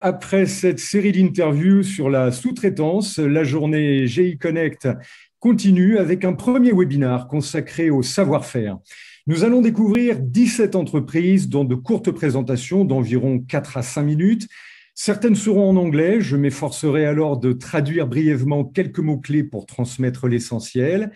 Après cette série d'interviews sur la sous-traitance, la journée GI Connect continue avec un premier webinaire consacré au savoir-faire. Nous allons découvrir 17 entreprises dans de courtes présentations d'environ 4 à 5 minutes. Certaines seront en anglais, je m'efforcerai alors de traduire brièvement quelques mots-clés pour transmettre l'essentiel.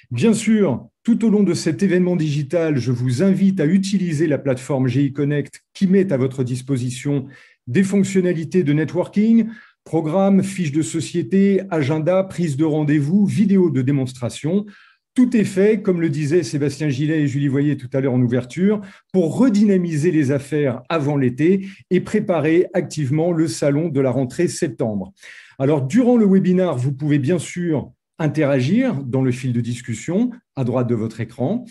Bien sûr, tout au long de cet événement digital, je vous invite à utiliser la plateforme GI Connect qui met à votre disposition des fonctionnalités de networking, programmes, fiches de société, agenda, prise de rendez-vous, vidéos de démonstration. Tout est fait, comme le disaient Sébastien Gillet et Julie Voyer tout à l'heure en ouverture, pour redynamiser les affaires avant l'été et préparer activement le salon de la rentrée septembre. Alors, durant le webinaire, vous pouvez bien sûr interagir dans le fil de discussion à droite de votre écran.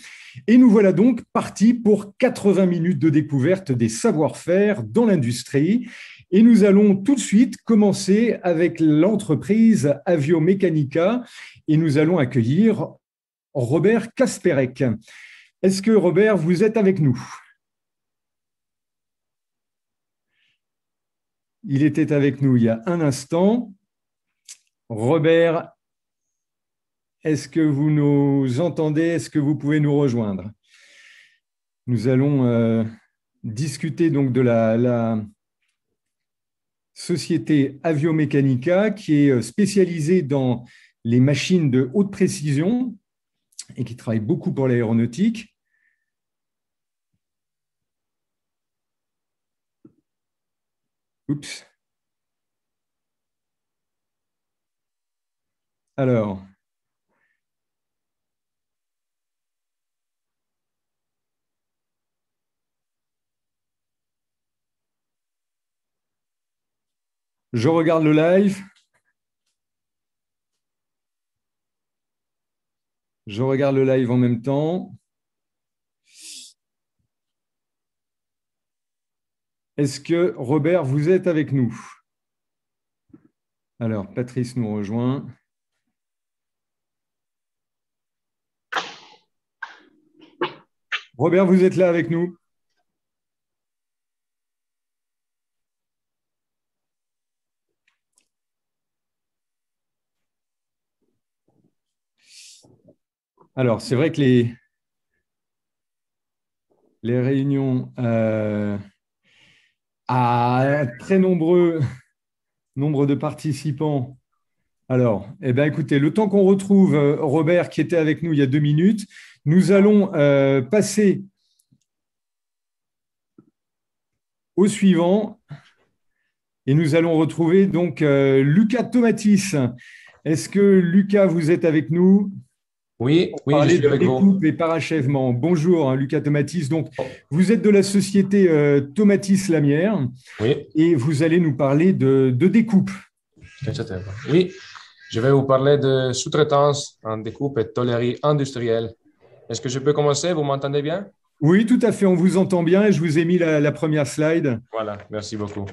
Et nous voilà donc partis pour 80 minutes de découverte des savoir-faire dans l'industrie. Et nous allons tout de suite commencer avec l'entreprise Aviomecanica et nous allons accueillir Robert Kasperek. Est-ce que Robert, vous êtes avec nous? Il était avec nous il y a un instant. Robert, est-ce que vous nous entendez? Est-ce que vous pouvez nous rejoindre? Nous allons discuter donc de la société Aviomecanica qui est spécialisée dans les machines de haute précision et qui travaille beaucoup pour l'aéronautique. Oups. Alors, je regarde le live. Je regarde le live en même temps. Est-ce que Robert, vous êtes avec nous? Alors, Patrice nous rejoint. Robert, vous êtes là avec nous? Alors, c'est vrai que les réunions à un très nombre de participants. Alors, eh bien, écoutez, le temps qu'on retrouve Robert qui était avec nous il y a 2 minutes, nous allons passer au suivant et nous allons retrouver donc Lucas Tomatis. Est-ce que Lucas, vous êtes avec nous? Oui, Pour oui, je parler suis de avec vous. découpe et parachèvement. Bonjour, hein, Lucas Tomatis. Donc, vous êtes de la société Tomatis Lamière Oui, et vous allez nous parler de découpe. oui, je vais vous parler de sous-traitance en découpe et tôlerie industrielle. Est-ce que je peux commencer? Vous m'entendez bien? Oui, tout à fait, on vous entend bien et je vous ai mis la première slide. Voilà, merci beaucoup.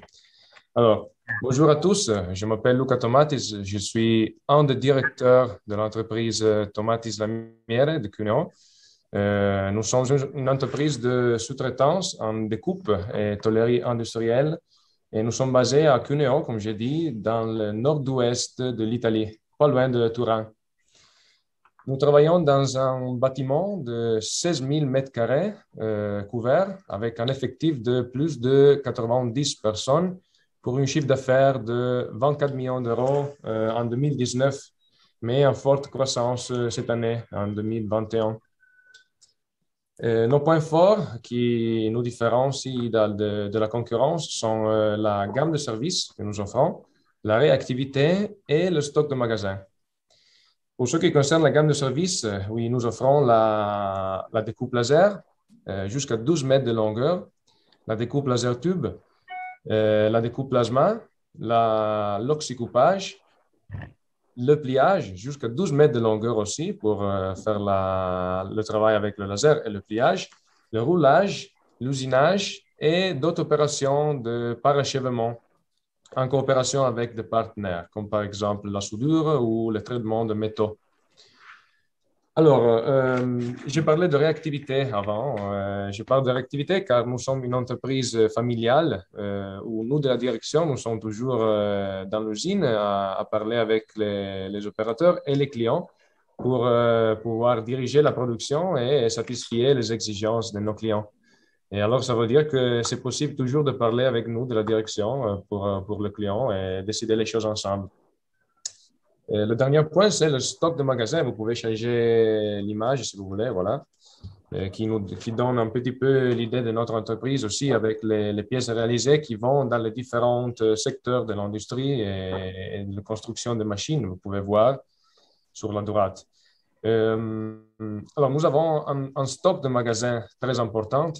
Alors, bonjour à tous, je m'appelle Luca Tomatis, je suis un des directeurs de l'entreprise Tomatis Lamiere de Cuneo. Nous sommes une entreprise de sous-traitance en découpe et tôlerie industrielle et nous sommes basés à Cuneo, comme j'ai dit, dans le nord-ouest de l'Italie, pas loin de Turin. Nous travaillons dans un bâtiment de 16 000 mètres carrés couverts avec un effectif de plus de 90 personnes pour un chiffre d'affaires de 24 millions d'euros en 2019, mais en forte croissance cette année, en 2021. Nos points forts qui nous différencient de la concurrence sont la gamme de services que nous offrons, la réactivité et le stock de magasins. Pour ce qui concerne la gamme de services, oui, nous offrons la découpe laser jusqu'à 12 mètres de longueur, la découpe laser tube, la découpe plasma, l'oxycoupage, le pliage jusqu'à 12 mètres de longueur aussi pour faire le travail avec le laser et le pliage, le roulage, l'usinage et d'autres opérations de parachèvement en coopération avec des partenaires, comme par exemple la soudure ou le traitement de métaux. Alors, j'ai parlé de réactivité avant. Je parle de réactivité car nous sommes une entreprise familiale où nous, de la direction, nous sommes toujours dans l'usine à parler avec les opérateurs et les clients pour pouvoir diriger la production et satisfaire les exigences de nos clients. Et alors, ça veut dire que c'est possible toujours de parler avec nous de la direction pour le client et décider les choses ensemble. Le dernier point, c'est le stock de magasin. Vous pouvez changer l'image si vous voulez, voilà, qui donne un petit peu l'idée de notre entreprise aussi avec les pièces réalisées qui vont dans les différents secteurs de l'industrie et de la construction de machines. Vous pouvez voir sur la droite. Euh, alors, nous avons un stock de magasins très important,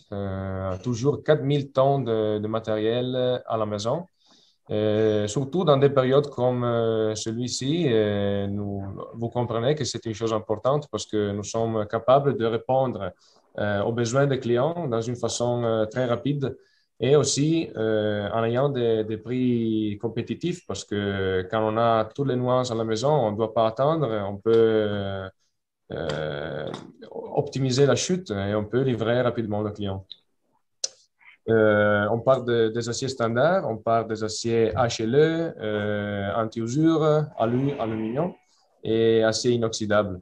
toujours 4000 tonnes de matériel à la maison. Surtout dans des périodes comme celui-ci, vous comprenez que c'est une chose importante parce que nous sommes capables de répondre aux besoins des clients dans une façon très rapide et aussi en ayant des prix compétitifs parce que quand on a toutes les nuances à la maison, on ne doit pas attendre, on peut optimiser la chute et on peut livrer rapidement le client. On parle des aciers standards, on parle des aciers HLE, anti-usure, aluminium et acier inoxydable.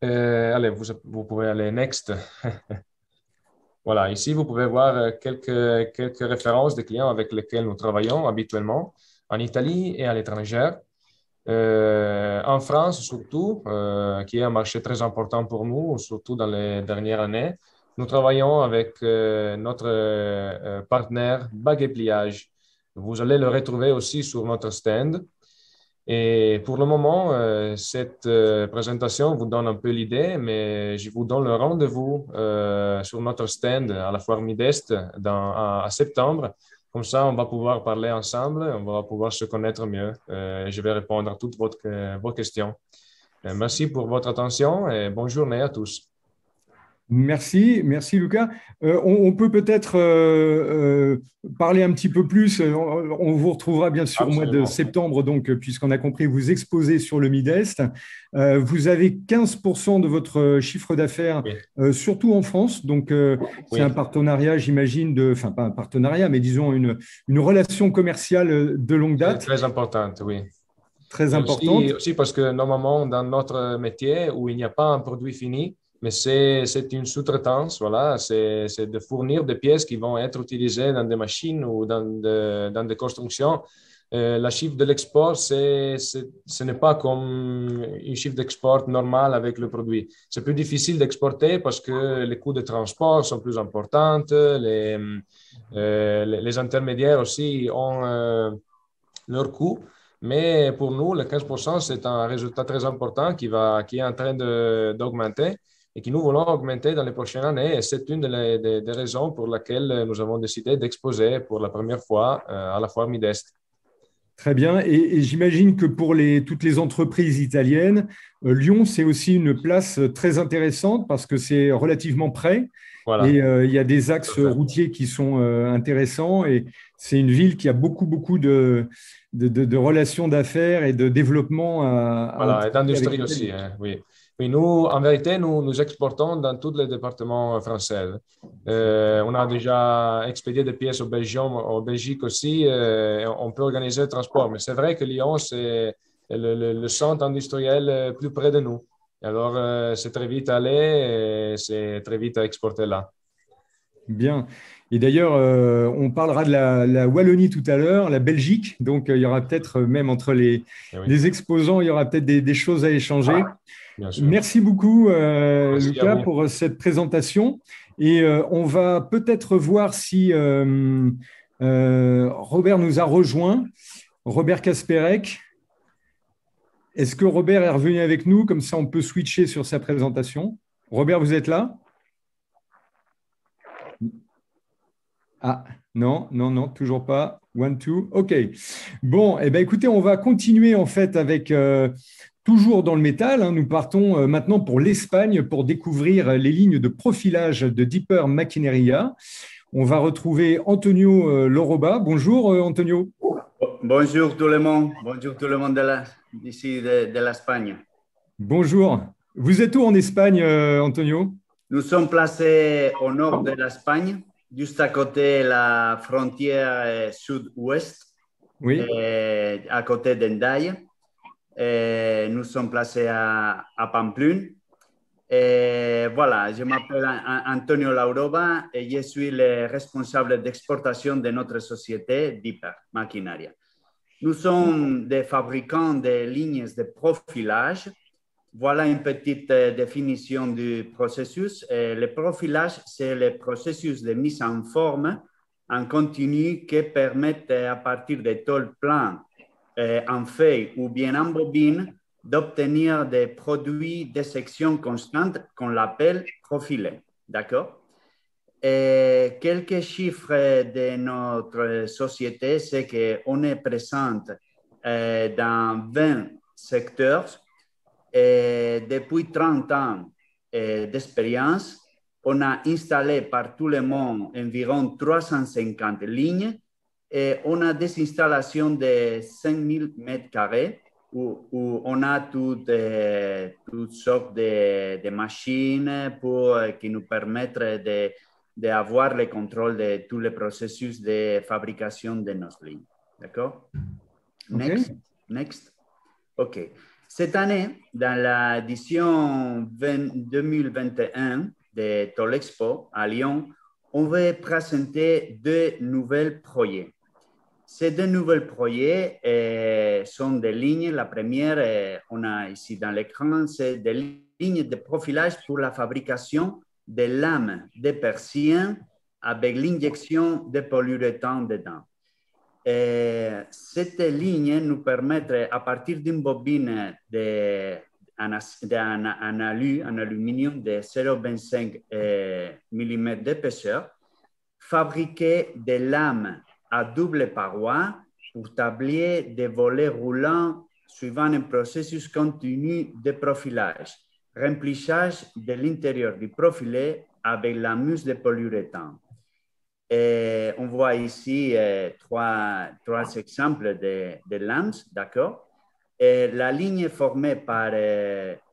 Allez, vous pouvez aller next. Voilà, ici, vous pouvez voir quelques références des clients avec lesquels nous travaillons habituellement en Italie et à l'étranger. En France, surtout, qui est un marché très important pour nous, surtout dans les dernières années, nous travaillons avec notre partenaire Baguet Pliage. Vous allez le retrouver aussi sur notre stand. Et pour le moment, cette présentation vous donne un peu l'idée, mais je vous donne le rendez-vous sur notre stand à la Foire Midest à septembre. Comme ça, on va pouvoir parler ensemble, on va pouvoir se connaître mieux. Je vais répondre à toutes vos questions. Merci pour votre attention et bonne journée à tous. Merci, merci Lucas. On peut peut-être parler un petit peu plus. On vous retrouvera bien sûr au mois de Absolument. septembre, donc, puisqu'on a compris, vous exposez sur le Midest. Vous avez 15% de votre chiffre d'affaires, Oui, surtout en France. Donc, c'est un oui. partenariat, j'imagine, enfin, pas un partenariat, mais disons une relation commerciale de longue C'est date, très important, oui. très Et importante. aussi parce que normalement, dans notre métier, où il n'y a pas un produit fini, mais c'est une sous-traitance, voilà, c'est de fournir des pièces qui vont être utilisées dans des machines ou dans des constructions. La chiffre de l'export, ce n'est pas comme une chiffre d'export normale avec le produit. C'est plus difficile d'exporter parce que les coûts de transport sont plus importants, les intermédiaires aussi ont leurs coûts. Mais pour nous, le 15%, c'est un résultat très important qui est en train d'augmenter et qui nous voulons augmenter dans les prochaines années. Et c'est une des raisons pour lesquelles nous avons décidé d'exposer pour la première fois à la Foire Midest. Très bien. Et j'imagine que pour toutes les entreprises italiennes, Lyon, c'est aussi une place très intéressante parce que c'est relativement près Voilà, et il y a des tout à axes fait. routiers qui sont intéressants et c'est une ville qui a beaucoup, beaucoup de relations d'affaires et de développement à Voilà, et tisser avec d'industrie aussi, l'Italie. hein, oui. Oui, nous, en vérité, nous exportons dans tous les départements français. On a déjà expédié des pièces au Belgium, au Belgique aussi. Et on peut organiser le transport. Mais c'est vrai que Lyon, c'est le centre industriel plus près de nous. Alors, c'est très vite à aller et c'est très vite à exporter là. Bien. Et d'ailleurs, on parlera de la Wallonie tout à l'heure, la Belgique. Donc, il y aura peut-être, même entre Et oui, les exposants, il y aura peut-être des choses à échanger. bien sûr. Merci beaucoup, Merci à Lucas, vous. pour cette présentation. Et on va peut-être voir si Robert nous a rejoint. Robert Kasperek. Est-ce que Robert est revenu avec nous? Comme ça, on peut switcher sur sa présentation. Robert, vous êtes là? Ah, non, non, non, toujours pas. One, two. OK. Bon, eh bien, écoutez, on va continuer en fait avec toujours dans le métal. Hein. Nous partons maintenant pour l'Espagne pour découvrir les lignes de profilage de Deeper Maquineria. On va retrouver Antonio Loroba. Bonjour, Antonio. Bonjour tout le monde de d'ici de l'Espagne. Bonjour. Vous êtes où en Espagne, Antonio? Nous sommes placés au nord de l'Espagne, juste à côté de la frontière sud-ouest, Oui. à côté d'Hendaye. Nous sommes placés à Pamplune. Et voilà, je m'appelle Antonio Laurova et je suis le responsable d'exportation de notre société d'Hyper Maquinaria. Nous sommes des fabricants de lignes de profilage. Voilà une petite définition du processus. Le profilage, c'est le processus de mise en forme en continu qui permet à partir de tôles pleines en feuille ou bien en bobine d'obtenir des produits de section constante qu'on l'appelle profilés. D'accord? Et quelques chiffres de notre société, c'est qu'on est présente dans 20 secteurs et depuis 30 ans d'expérience. On a installé par tout le monde environ 350 lignes et on a des installations de 5000 mètres carrés où on a toutes sortes de machines qui nous permettent d'avoir le contrôle de tous les processus de fabrication de nos lignes. D'accord? Next. Okay. Next. OK. Cette année, dans l'édition 2021 de Tolexpo à Lyon, on va présenter deux nouveaux projets. Ces deux nouveaux projets sont des lignes. La première, on a ici dans l'écran, c'est des lignes de profilage pour la fabrication de lames de persiennes avec l'injection de polyuréthane dedans. Cette ligne nous permet, à partir d'une bobine en aluminium de 0,25 mm d'épaisseur, fabriquer des lames à double paroi pour tablier des volets roulants suivant un processus continu de profilage, remplissage de l'intérieur du profilé avec la mousse de polyuréthane. Et on voit ici trois exemples de lames, d'accord? Et la ligne est formée par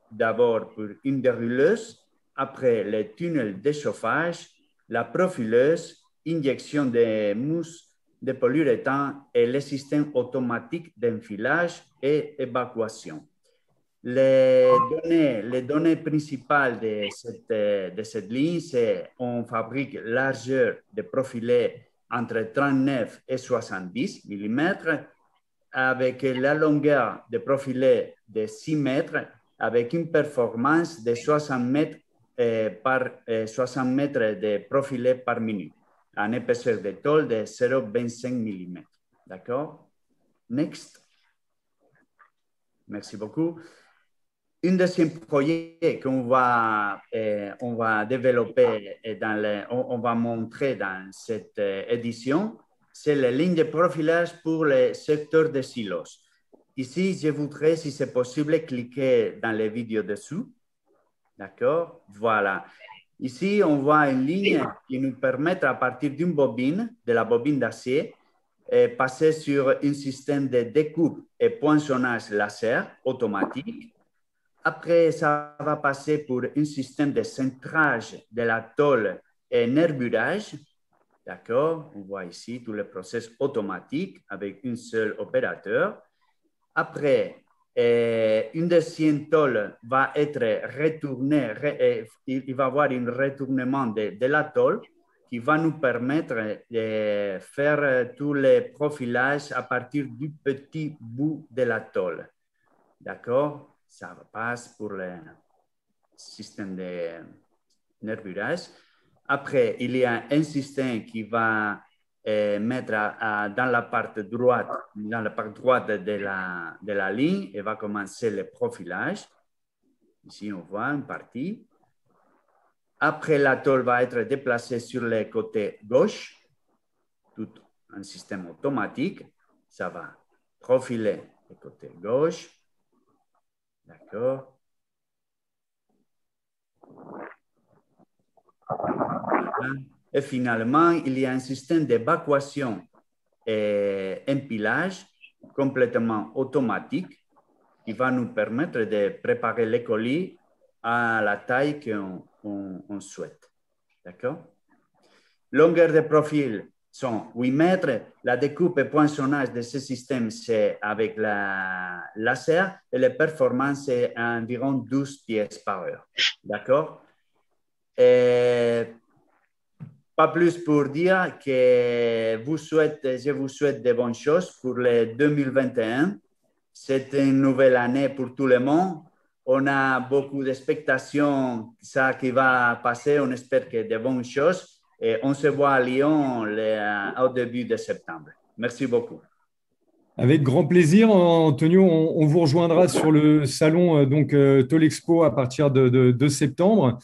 d'abord pour une dérouleuse, après le tunnel de chauffage, la profileuse, injection de mousse de polyuréthane et le système automatique d'enfilage et évacuation. Les données principales de cette ligne, c'est qu'on fabrique largeur de profilé entre 39 et 70 mm, avec la longueur de profilé de 6 mètres, avec une performance de 60 mètres, 60 mètres de profilé par minute, en épaisseur de tôle de 0,25 mm. D'accord? Next. Merci beaucoup. Un deuxième projet qu'on va développer, on va montrer dans cette édition, c'est la ligne de profilage pour le secteur des silos. Ici, je voudrais, si c'est possible, cliquer dans les vidéos dessous. D'accord? Voilà. Ici, on voit une ligne qui nous permet, à partir d'une bobine, de la bobine d'acier, passer sur un système de découpe et poinçonnage laser automatique. Après, ça va passer pour un système de centrage de la tôle et nervurage. D'accord? On voit ici tout le processus automatique avec un seul opérateur. Après, une deuxième tôle va être retournée, il va y avoir un retournement de la tôle qui va nous permettre de faire tous les profilages à partir du petit bout de la tôle. D'accord? Ça passe pour le système de nervurage. Après, il y a un système qui va mettre dans la partie droite, de la ligne et va commencer le profilage. Ici, on voit une partie. Après, la tôle va être déplacée sur le côté gauche, tout un système automatique. Ça va profiler le côté gauche. D'accord. Et finalement, il y a un système d'évacuation et empilage complètement automatique qui va nous permettre de préparer les colis à la taille qu'on souhaite. D'accord? Longueur de profil sont 8 mètres. La découpe et poinçonnage de ce système, c'est avec la laser et les performances, c'est environ 12 pièces par heure. D'accord? Pas plus pour dire que je vous souhaite de bonnes choses pour le 2021. C'est une nouvelle année pour tout le monde. On a beaucoup d'expectations, ça qui va passer. On espère que de bonnes choses. Et on se voit à Lyon au début de septembre. Merci beaucoup. Avec grand plaisir, Antonio, on vous rejoindra sur le salon Tolexpo à partir de septembre.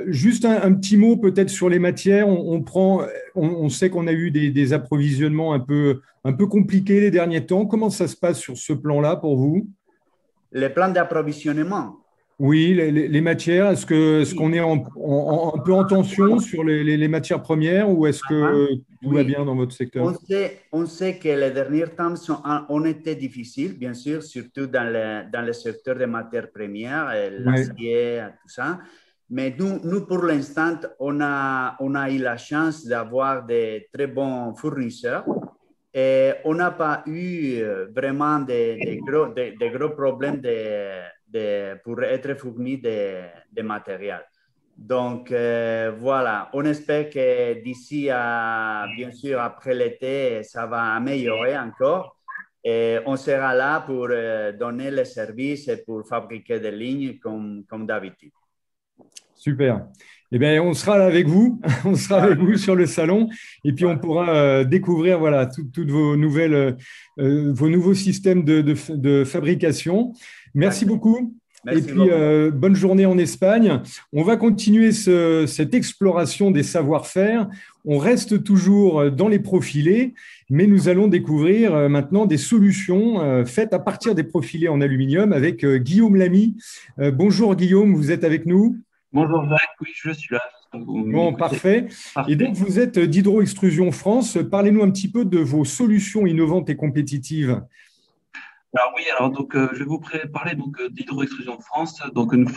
Juste un petit mot peut-être sur les matières. On sait qu'on a eu des approvisionnements un peu compliqués les derniers temps. Comment ça se passe sur ce plan-là pour vous? Les plans d'approvisionnement. Oui, les matières, est-ce qu'on est un peu en tension sur les matières premières ou est-ce que tout va bien dans votre secteur? On sait que les derniers temps ont été difficiles, bien sûr, surtout dans le secteur des matières premières, l'acier, tout ça. Mais nous pour l'instant, on a eu la chance d'avoir de très bons fournisseurs. Et on n'a pas eu vraiment de gros problèmes pour être fournis de matériel. Donc, voilà, on espère que d'ici bien sûr, après l'été, ça va améliorer encore. Et on sera là pour donner les services et pour fabriquer des lignes comme d'habitude. Super. Eh bien, on sera là avec vous. On sera avec vous sur le salon. Et puis, on pourra découvrir voilà, toutes vos nouveaux systèmes de fabrication. Merci beaucoup. Merci et puis, beaucoup. Bonne journée en Espagne. On va continuer cette exploration des savoir-faire. On reste toujours dans les profilés, mais nous allons découvrir maintenant des solutions faites à partir des profilés en aluminium avec Guillaume Lamy. Bonjour Guillaume, vous êtes avec nous? Bonjour Jacques, oui, je suis là. Bon, parfait. Et donc, vous êtes d'Hydro-Extrusion France. Parlez-nous un petit peu de vos solutions innovantes et compétitives. Alors oui, je vais vous parler d'Hydro-Extrusion France. Donc nous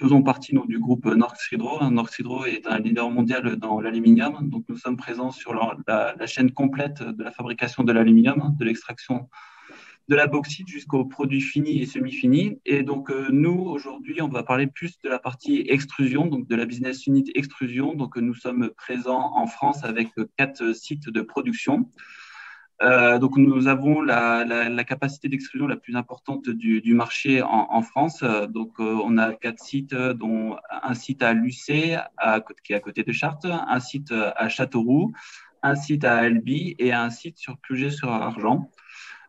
faisons partie du groupe Norsk Hydro. Norsk Hydro est un leader mondial dans l'aluminium. Donc nous sommes présents sur la chaîne complète de la fabrication de l'aluminium, de l'extraction de la bauxite jusqu'aux produits finis et semi-finis. Et donc, nous, aujourd'hui, on va parler plus de la partie extrusion, donc de la business unit extrusion. Donc, nous sommes présents en France avec 4 sites de production. Donc, nous avons la capacité d'extrusion la plus importante du marché en France. Donc, on a 4 sites, dont un site à Lucé, qui est à côté de Chartres, un site à Châteauroux, un site à Albi et un site sur Puget-sur-Argent.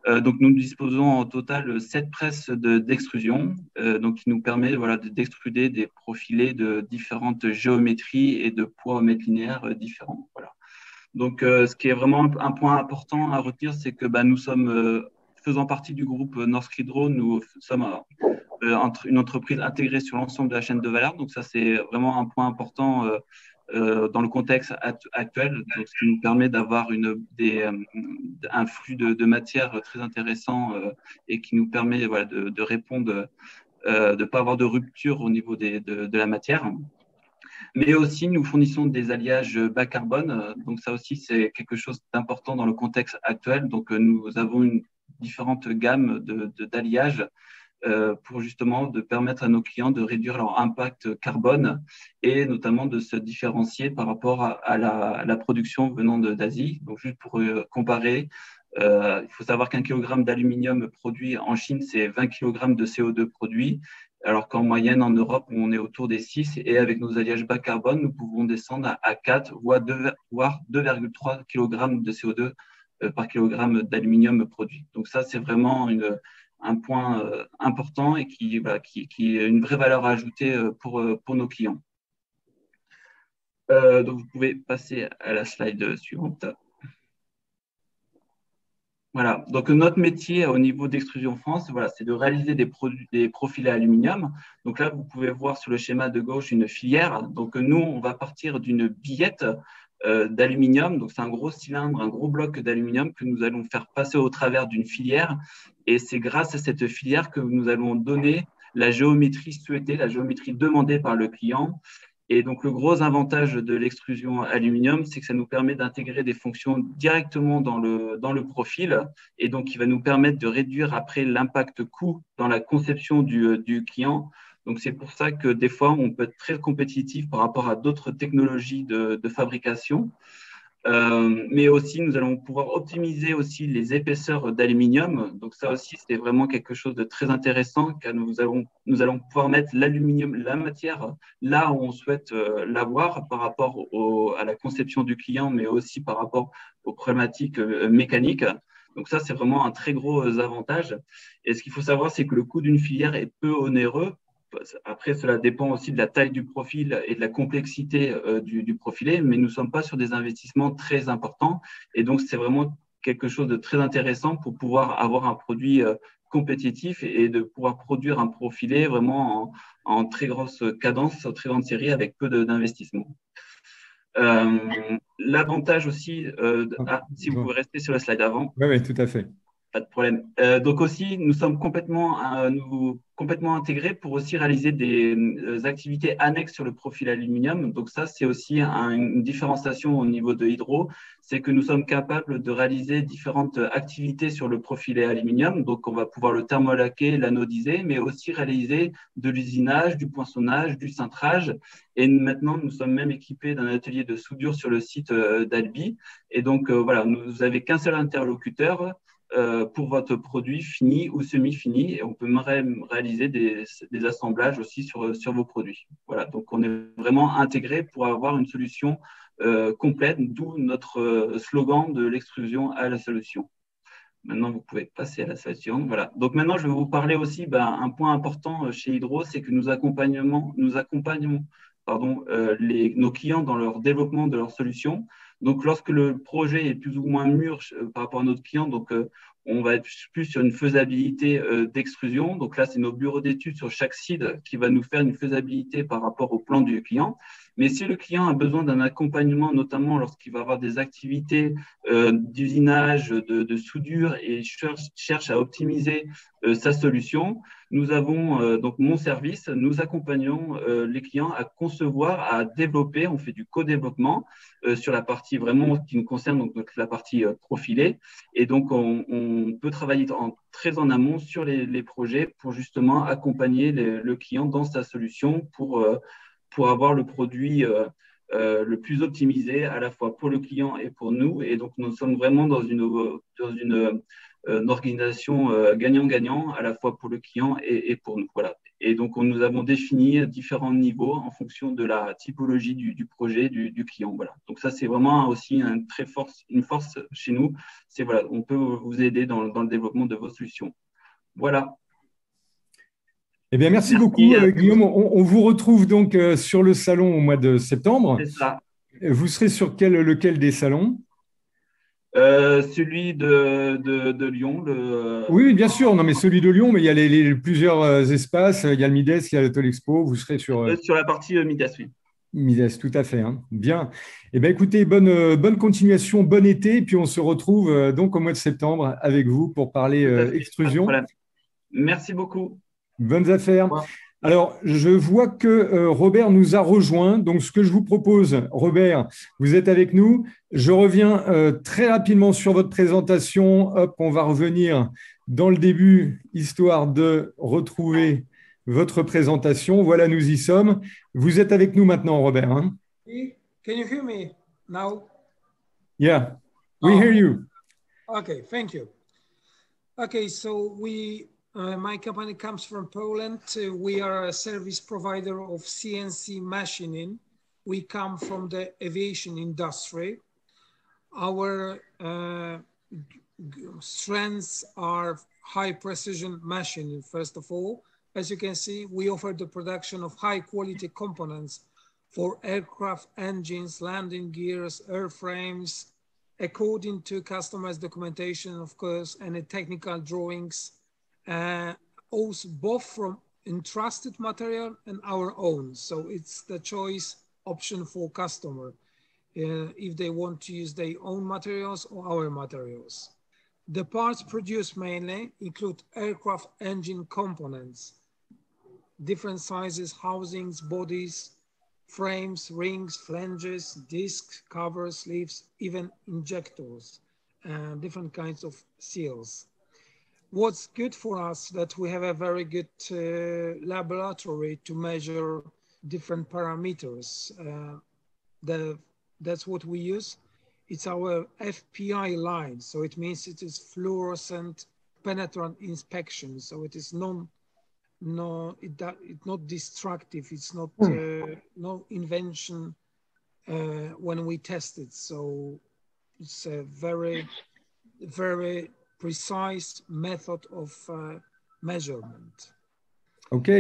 Donc, nous disposons en total 7 presses d'extrusion, qui nous permet d'extruder des profilés de différentes géométries et de poids au mètre linéaire différents. Voilà. Donc, ce qui est vraiment un point important à retenir, c'est que nous sommes, faisant partie du groupe Norsk Hydro, nous sommes une entreprise intégrée sur l'ensemble de la chaîne de valeur. Donc, ça, c'est vraiment un point important dans le contexte actuel, donc, ce qui nous permet d'avoir un flux de matière très intéressant et qui nous permet de répondre, de ne pas avoir de rupture au niveau de la matière. Mais aussi, nous fournissons des alliages bas carbone. Donc, ça aussi, c'est quelque chose d'important dans le contexte actuel. Donc, nous avons une différente gamme d'alliages pour justement de permettre à nos clients de réduire leur impact carbone et notamment de se différencier par rapport à la production venant d'Asie. Donc, juste pour comparer, il faut savoir qu'un kilogramme d'aluminium produit en Chine, c'est 20 kg de CO2 produit, alors qu'en moyenne en Europe, on est autour des 6 et avec nos alliages bas carbone, nous pouvons descendre à 4 voire 2,3 kg de CO2 par kilogramme d'aluminium produit. Donc ça, c'est vraiment un point important et qui est une vraie valeur ajoutée pour nos clients. Donc, vous pouvez passer à la slide suivante. Voilà, donc notre métier au niveau d'Extrusion France, c'est de réaliser des profilés aluminium. Donc là, vous pouvez voir sur le schéma de gauche une filière. Donc nous, on va partir d'une billette d'aluminium. Donc c'est un gros cylindre, un gros bloc d'aluminium que nous allons faire passer au travers d'une filière. Et c'est grâce à cette filière que nous allons donner la géométrie souhaitée, la géométrie demandée par le client. Et donc, le gros avantage de l'extrusion aluminium, c'est que ça nous permet d'intégrer des fonctions directement dans le profil. Et donc, qui va nous permettre de réduire après l'impact coût dans la conception du client. Donc, c'est pour ça que des fois, on peut être très compétitif par rapport à d'autres technologies de fabrication. Mais aussi, nous allons pouvoir optimiser aussi les épaisseurs d'aluminium. Donc ça aussi, c'est vraiment quelque chose de très intéressant car nous allons pouvoir mettre l'aluminium, la matière, là où on souhaite l'avoir par rapport à la conception du client, mais aussi par rapport aux problématiques mécaniques. Donc ça, c'est vraiment un très gros avantage. Et ce qu'il faut savoir, c'est que le coût d'une filière est peu onéreux. Après, cela dépend aussi de la taille du profil et de la complexité du profilé, mais nous ne sommes pas sur des investissements très importants. Et donc, c'est vraiment quelque chose de très intéressant pour pouvoir avoir un produit compétitif et de pouvoir produire un profilé vraiment en très grosse cadence, en très grande série avec peu d'investissement. L'avantage aussi, si vous pouvez rester sur la slide avant. Oui, tout à fait. Pas de problème. Donc aussi, nous sommes complètement intégrés pour aussi réaliser des activités annexes sur le profil aluminium. Donc ça, c'est aussi une différenciation au niveau de Hydro. C'est que nous sommes capables de réaliser différentes activités sur le profilé aluminium. Donc on va pouvoir le thermolaquer, l'anodiser, mais aussi réaliser de l'usinage, du poinçonnage, du cintrage. Et maintenant, nous sommes même équipés d'un atelier de soudure sur le site d'Albi. Et donc voilà, vous n'avez qu'un seul interlocuteur pour votre produit fini ou semi-fini, et on peut réaliser des assemblages aussi sur vos produits. Voilà, donc on est vraiment intégré pour avoir une solution complète, d'où notre slogan de l'extrusion à la solution. Maintenant, vous pouvez passer à la slide suivante. Voilà. Donc maintenant, je vais vous parler aussi un point important chez Hydro, c'est que nous accompagnons nos clients dans leur développement de leurs solutions. Donc, lorsque le projet est plus ou moins mûr par rapport à notre client, donc on va être plus sur une faisabilité d'extrusion. Donc là, c'est nos bureaux d'études sur chaque site qui va nous faire une faisabilité par rapport au plan du client. Mais si le client a besoin d'un accompagnement, notamment lorsqu'il va avoir des activités d'usinage, de soudure et cherche à optimiser sa solution, nous avons donc mon service, nous accompagnons les clients à concevoir, à développer, on fait du co-développement sur la partie vraiment qui nous concerne, donc la partie profilée. Et donc, on peut travailler très en amont sur les projets pour justement accompagner le client dans sa solution pour avoir le produit le plus optimisé à la fois pour le client et pour nous. Et donc, nous sommes vraiment dans une organisation gagnant-gagnant à la fois pour le client et pour nous. Voilà. Et donc, nous avons défini différents niveaux en fonction de la typologie du projet du client. Voilà. Donc, ça, c'est vraiment aussi une force chez nous. C'est voilà, on peut vous aider dans le développement de vos solutions. Voilà. Eh bien, merci beaucoup, Guillaume. On vous retrouve donc sur le salon au mois de septembre. C'est ça. Vous serez sur lequel des salons? Celui de Lyon. Oui, bien sûr. Non, mais celui de Lyon, mais il y a plusieurs espaces. Il y a le Mides, il y a le Tolexpo. Vous serez sur la partie Mides, oui. Mides, tout à fait. Hein. Bien. Eh bien, écoutez, bonne continuation, bon été. Et puis, on se retrouve donc au mois de septembre avec vous pour parler extrusion. Merci beaucoup. Bonnes affaires. Alors, je vois que Robert nous a rejoint. Donc, ce que je vous propose, Robert, vous êtes avec nous. Je reviens très rapidement sur votre présentation. Hop, on va revenir dans le début, histoire de retrouver votre présentation. Voilà, nous y sommes. Vous êtes avec nous maintenant, Robert. Hein? Can you hear me now? Yeah, we hear you. Okay, thank you. Okay, so my company comes from Poland. We are a service provider of CNC machining. We come from the aviation industry. Our strengths are high precision machining, first of all. As you can see, we offer the production of high quality components for aircraft engines, landing gears, airframes, according to customized documentation, of course, and technical drawings. Also both from entrusted material and our own. So it's the choice option for customer if they want to use their own materials or our materials. The parts produced mainly include aircraft engine components. different sizes, housings, bodies, frames, rings, flanges, discs, covers, sleeves, even injectors, different kinds of seals. What's good for us that we have a very good laboratory to measure different parameters. That's what we use. It's our FPI line. So it means it is fluorescent penetrant inspection. So it is it's not destructive. It's not no invention when we test it. So it's a very, very precise method of measurement. OK.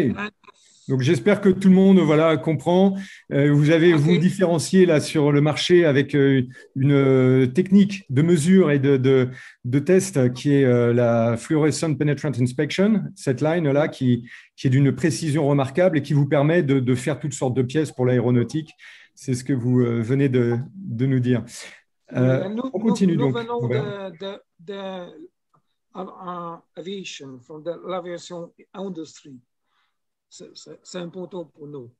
Donc, j'espère que tout le monde comprend. Vous avez vous différencié là sur le marché avec une technique de mesure et de test qui est la Fluorescent Penetrant Inspection, cette line-là qui est d'une précision remarquable et qui vous permet de faire toutes sortes de pièces pour l'aéronautique. C'est ce que vous venez de nous dire. On continue donc. Aviation, from l'aviation industry. C'est important pour nous.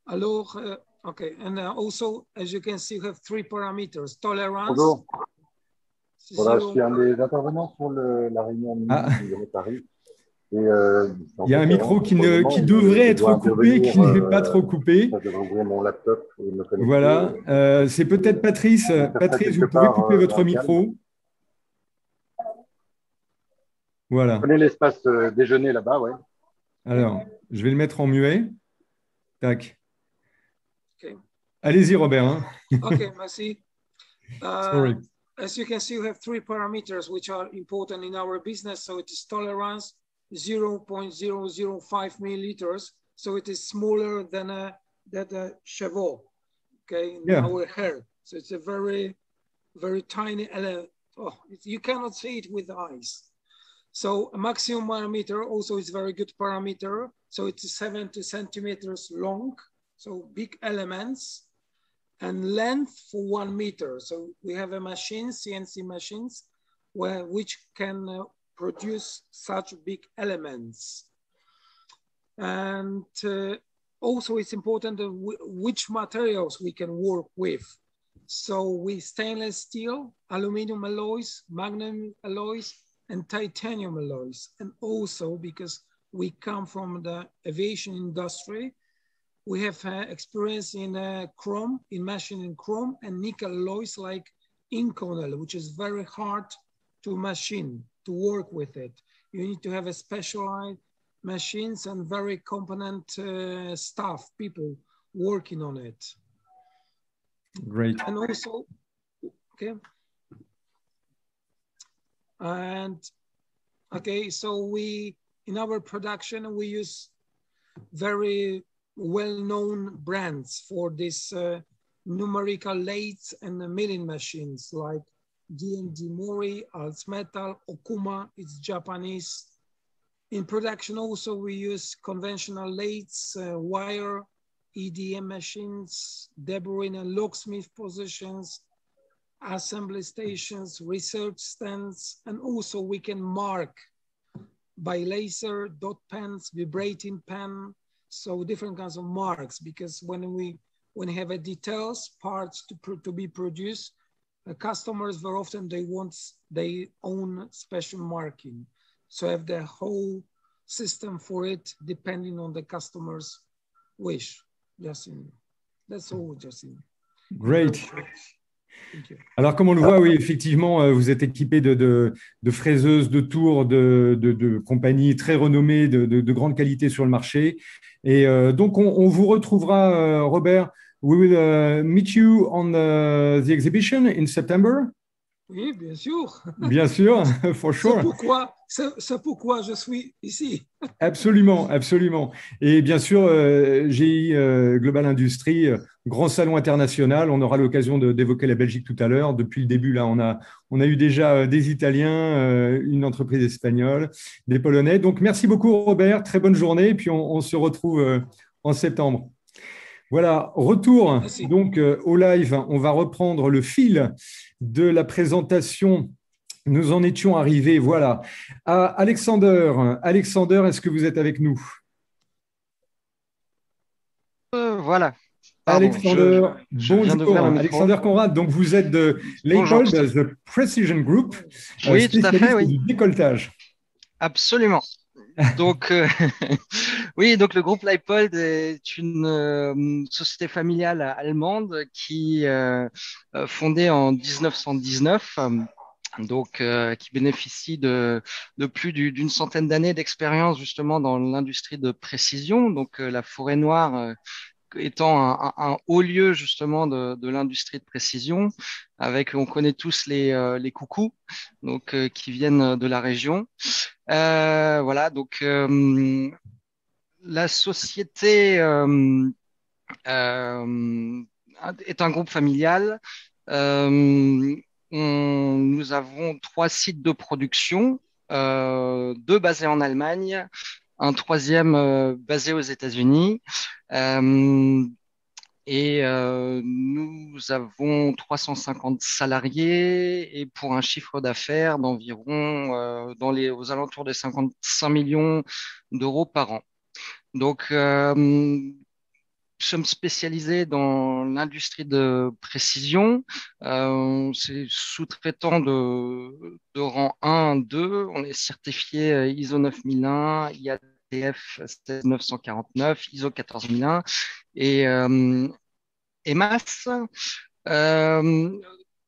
Alors, okay, and also, as you can see, you have 3 parameters. Tolerance. Bonjour. Voilà, je suis un des intervenants sur la réunion de Paris. Et, il y a un micro qui devrait être coupé, qui n'est pas trop coupé. Je devrais ouvrir mon laptop et me connecter. Voilà, c'est peut-être Patrice. Patrice, vous pouvez couper votre micro. Voilà. Prenez l'espace déjeuner là-bas, ouais. Alors, je vais le mettre en muet. Tac. Okay. Allez-y, Robert. Hein. Okay, merci. Sorry. As you can see, we have 3 parameters which are important in our business. So it is tolerance, 0.005 milliliters. So it is smaller than a Chevaux, okay, in our hair. So it's a very, very tiny element. Oh, you cannot see it with the eyes. So a maximum parameter also is very good parameter. So it's 70 centimeters long, so big elements, and length for 1 meter. So we have a machine, CNC machines, which can produce such big elements. And also it's important which materials we can work with. So we stainless steel, aluminum alloys, magnesium alloys, and titanium alloys. And also because we come from the aviation industry, we have experience in chrome, in machining chrome and nickel alloys like Inconel, which is very hard to machine, to work with it. You need to have a specialized machines and very competent staff, people working on it. Great. And also, okay. And okay, so in our production, we use very well-known brands for this numerical lathes and milling machines like D&D Mori, Alts Metal, Okuma, it's Japanese. In production also, we use conventional lathes, wire, EDM machines, Deborah and locksmith positions, assembly stations, research stands, and also we can mark by laser, dot pens, vibrating pen, so different kinds of marks, because when we have a details, parts to be produced, customers very often they want their own special marking. So have the whole system for it depending on the customer's wish. Justin, that's all, Justin. Great. Alors, comme on le voit, oui, effectivement, vous êtes équipé de fraiseuses, de tours, de compagnies très renommées, de grande qualité sur le marché. Et donc, on vous retrouvera, Robert. We will meet you on the exhibition in September. Oui, bien sûr. Bien sûr, for sure. C'est pourquoi je suis ici. Absolument, absolument. Et bien sûr, GI Global Industries, grand salon international. On aura l'occasion d'évoquer la Belgique tout à l'heure. Depuis le début, là, on a eu déjà des Italiens, une entreprise espagnole, des Polonais. Donc, merci beaucoup, Robert. Très bonne journée. Et puis, on se retrouve en septembre. Voilà, retour donc au live. On va reprendre le fil de la présentation. Nous en étions arrivés, voilà, à Alexander. Alexander, est-ce que vous êtes avec nous? voilà. Pardon, Alexander, je viens d'ouvrir le micro. Alexander Conrad, donc vous êtes de Leipold, The Precision Group, oui, tout à fait, oui. Du décolletage. Absolument. Donc, oui, donc le groupe Leipold est une société familiale allemande qui fondée en 1919. Donc, qui bénéficie de plus d'une centaine d'années d'expérience justement dans l'industrie de précision. Donc, la Forêt Noire étant un haut lieu justement de l'industrie de précision, avec, on connaît tous les coucous, donc qui viennent de la région. Voilà, donc la société est un groupe familial. Nous avons 3 sites de production, 2 basés en Allemagne, un 3e basé aux États-Unis. Nous avons 350 salariés et pour un chiffre d'affaires d'environ aux alentours de 55 millions d'euros par an. Donc, nous sommes spécialisés dans l'industrie de précision. C'est sous-traitant de rang 1, 2. On est certifié ISO 9001, IATF 16949, ISO 14001 et EMAS.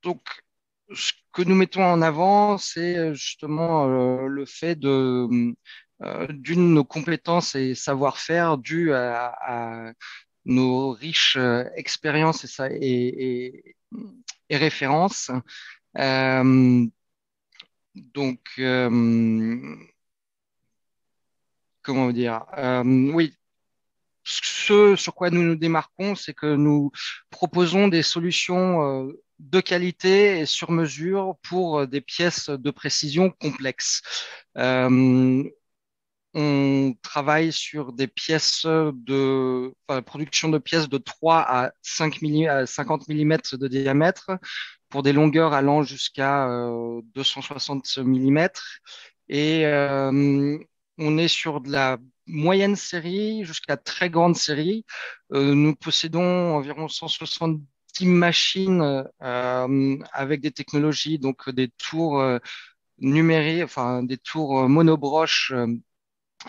Donc, ce que nous mettons en avant, c'est justement le fait d'une nos compétences et savoir-faire dus à nos riches expériences et références. Donc, comment dire, oui, ce sur quoi nous nous démarquons, c'est que nous proposons des solutions de qualité et sur mesure pour des pièces de précision complexes. On travaille sur des pièces production de pièces de 3 à 50 mm de diamètre pour des longueurs allant jusqu'à 260 mm. Et on est sur de la moyenne série jusqu'à très grande série. Nous possédons environ 170 machines avec des technologies, donc des tours numériques, enfin des tours monobroches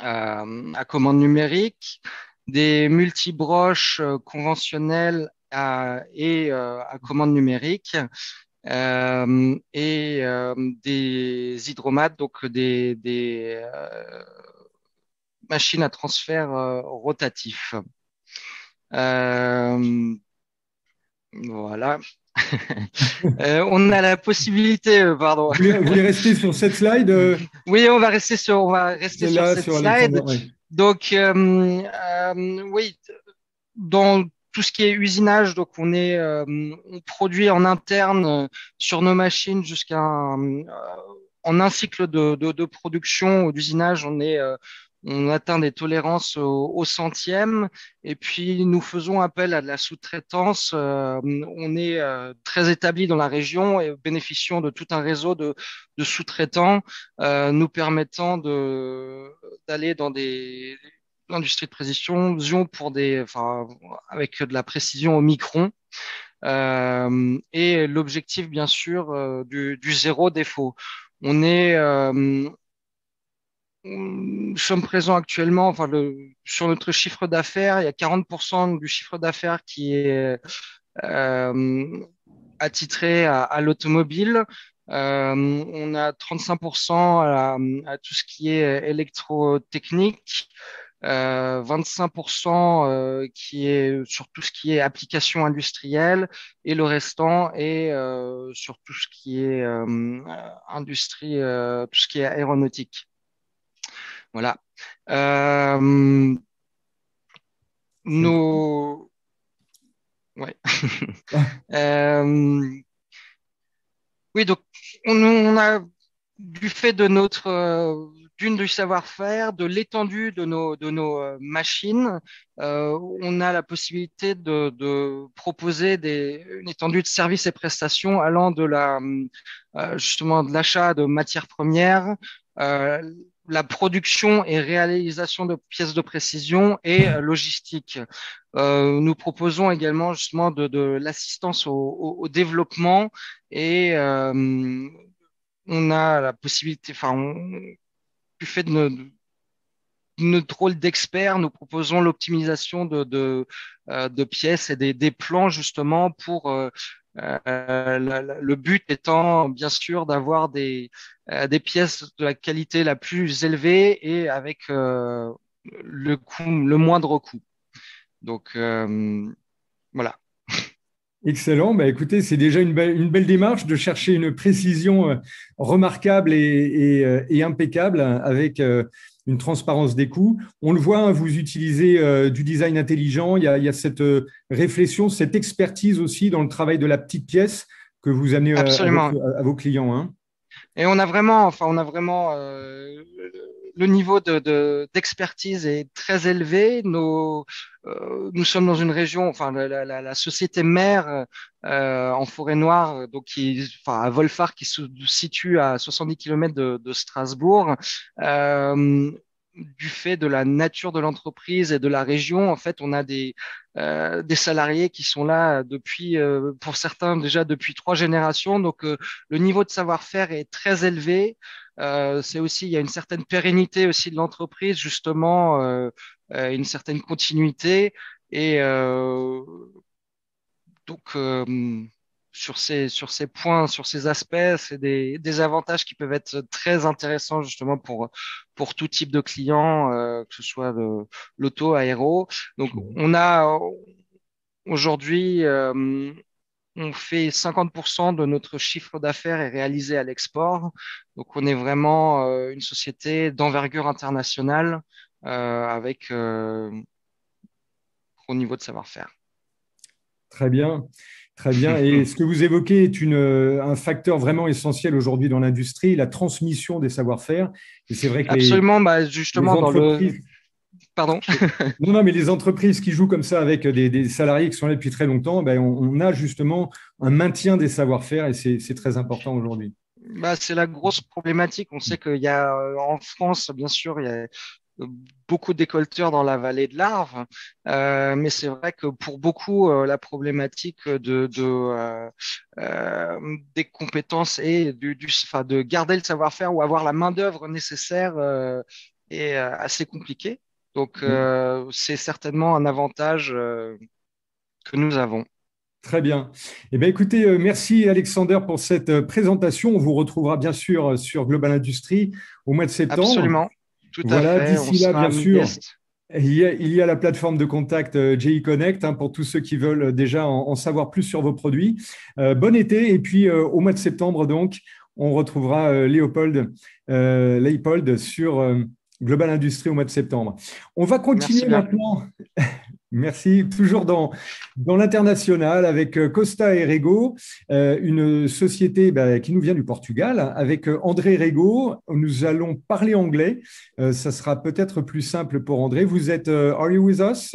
à commande numérique, des multibroches conventionnelles et à commande numérique, et des hydromates, donc des machines à transfert rotatif. Voilà. On a la possibilité, pardon. Vous voulez rester sur cette slide Oui, on va rester sur cette slide. Ouais. Donc, oui, dans tout ce qui est usinage, donc on produit en interne sur nos machines jusqu'à en un cycle de production ou d'usinage, on atteint des tolérances au centième, et puis nous faisons appel à de la sous-traitance. On est très établi dans la région et bénéficions de tout un réseau de sous-traitants nous permettant d'aller dans l'industrie de précision avec de la précision au micron. Et l'objectif, bien sûr, du zéro défaut. Nous sommes présents actuellement, sur notre chiffre d'affaires, il y a 40% du chiffre d'affaires qui est attitré à l'automobile. On a 35% à tout ce qui est électrotechnique, 25% qui est sur tout ce qui est application industrielle, et le restant est sur tout ce qui est industrie, tout ce qui est aéronautique. Voilà. Ouais. Oui, donc on a, du fait de du savoir-faire, de l'étendue de nos machines, on a la possibilité de proposer une étendue de services et prestations allant de justement de l'achat de matières premières, la production et réalisation de pièces de précision et logistique. Nous proposons également justement de l'assistance au développement et on a la possibilité, du fait de notre rôle d'expert, nous proposons l'optimisation de pièces et des plans justement pour le but étant bien sûr d'avoir des pièces de la qualité la plus élevée et avec le moindre coût. Donc voilà. Excellent. Bah, écoutez, c'est déjà une belle démarche de chercher une précision remarquable et impeccable avec une transparence des coûts. On le voit, hein, vous utilisez du design intelligent. Il y a cette réflexion, cette expertise aussi dans le travail de la petite pièce que vous amenez à vos clients. Hein. Et on a vraiment le niveau d'expertise est très élevé. Nous sommes dans une région, la société mère en Forêt-Noire, donc à Wolfach, qui se situe à 70 km de Strasbourg. Du fait de la nature de l'entreprise et de la région, en fait, on a des salariés qui sont là depuis, pour certains déjà depuis 3 générations. Donc, le niveau de savoir-faire est très élevé. C'est aussi, il y a une certaine pérennité aussi de l'entreprise, justement, une certaine continuité. Et donc, sur ces points, sur ces aspects, c'est des avantages qui peuvent être très intéressants justement pour tout type de client, que ce soit l'auto, aéro. Donc, on a aujourd'hui, on fait 50% de notre chiffre d'affaires est réalisé à l'export. Donc, on est vraiment une société d'envergure internationale avec au niveau de savoir-faire. Très bien. Très bien. Et ce que vous évoquez est un facteur vraiment essentiel aujourd'hui dans l'industrie, la transmission des savoir-faire. Et c'est vrai que absolument, justement les entreprises... Pardon. Non, mais les entreprises qui jouent comme ça avec des salariés qui sont là depuis très longtemps, on a justement un maintien des savoir-faire et c'est très important aujourd'hui. C'est la grosse problématique. On sait qu'il y a en France, bien sûr, il y a beaucoup d'écolteurs dans la vallée de l'Arve, mais c'est vrai que pour beaucoup, la problématique des compétences et de garder le savoir-faire ou avoir la main-d'œuvre nécessaire est assez compliqué. Donc, c'est certainement un avantage que nous avons. Très bien. Eh bien, écoutez, merci Alexander pour cette présentation. On vous retrouvera bien sûr sur Global Industries au mois de septembre. Absolument. Tout à fait. D'ici là, bien sûr, il y a la plateforme de contact GI Connect pour tous ceux qui veulent déjà en savoir plus sur vos produits. Bon été et puis au mois de septembre, donc, on retrouvera Léopold sur Global Industries au mois de septembre. On va continuer maintenant. Merci. Toujours dans l'international avec Costa et Rego, une société qui nous vient du Portugal. Avec André Rego, nous allons parler anglais. Ça sera peut-être plus simple pour André. Vous êtes Are you with us,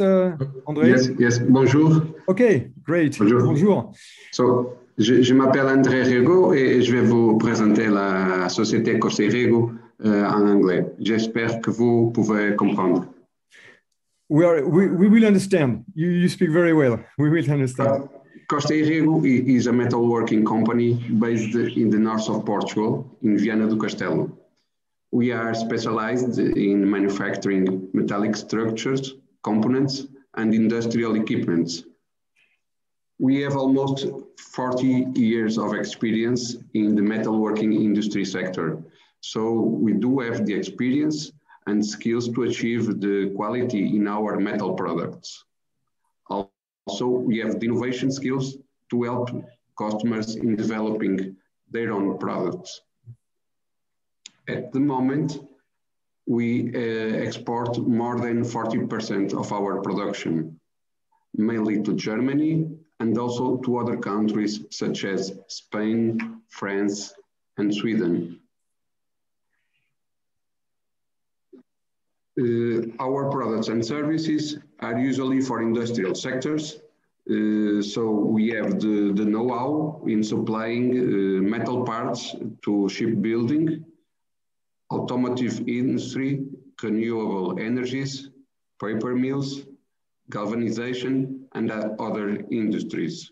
André? Yes. Bonjour. OK, great. Bonjour. So, je m'appelle André Rego et je vais vous présenter la société Costa et Rego en anglais. J'espère que vous pouvez comprendre. We will understand. You speak very well. We will understand. Costa e Rego is a metalworking company based in the north of Portugal, in Viana do Castelo. We are specialized in manufacturing metallic structures, components, and industrial equipment. We have almost 40 years of experience in the metalworking industry sector. So we do have the experience and skills to achieve the quality in our metal products. Also, we have the innovation skills to help customers in developing their own products. At the moment, we export more than 40% of our production, mainly to Germany and also to other countries such as Spain, France, and Sweden. Our products and services are usually for industrial sectors So we have the know-how in supplying metal parts to shipbuilding, automotive industry, renewable energies, paper mills, galvanization, and other industries.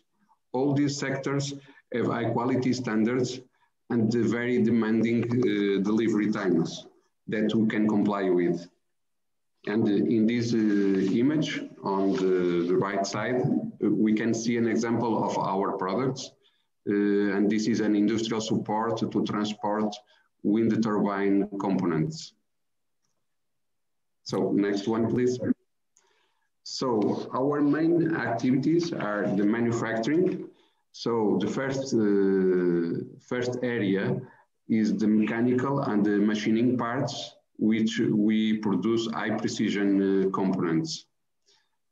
All these sectors have high quality standards and very demanding delivery times that we can comply with. And in this image on the right side, we can see an example of our products. And this is an industrial support to transport wind turbine components. So next one, please. So our main activities are the manufacturing. So the first area is the mechanical and the machining parts, which we produce high precision components.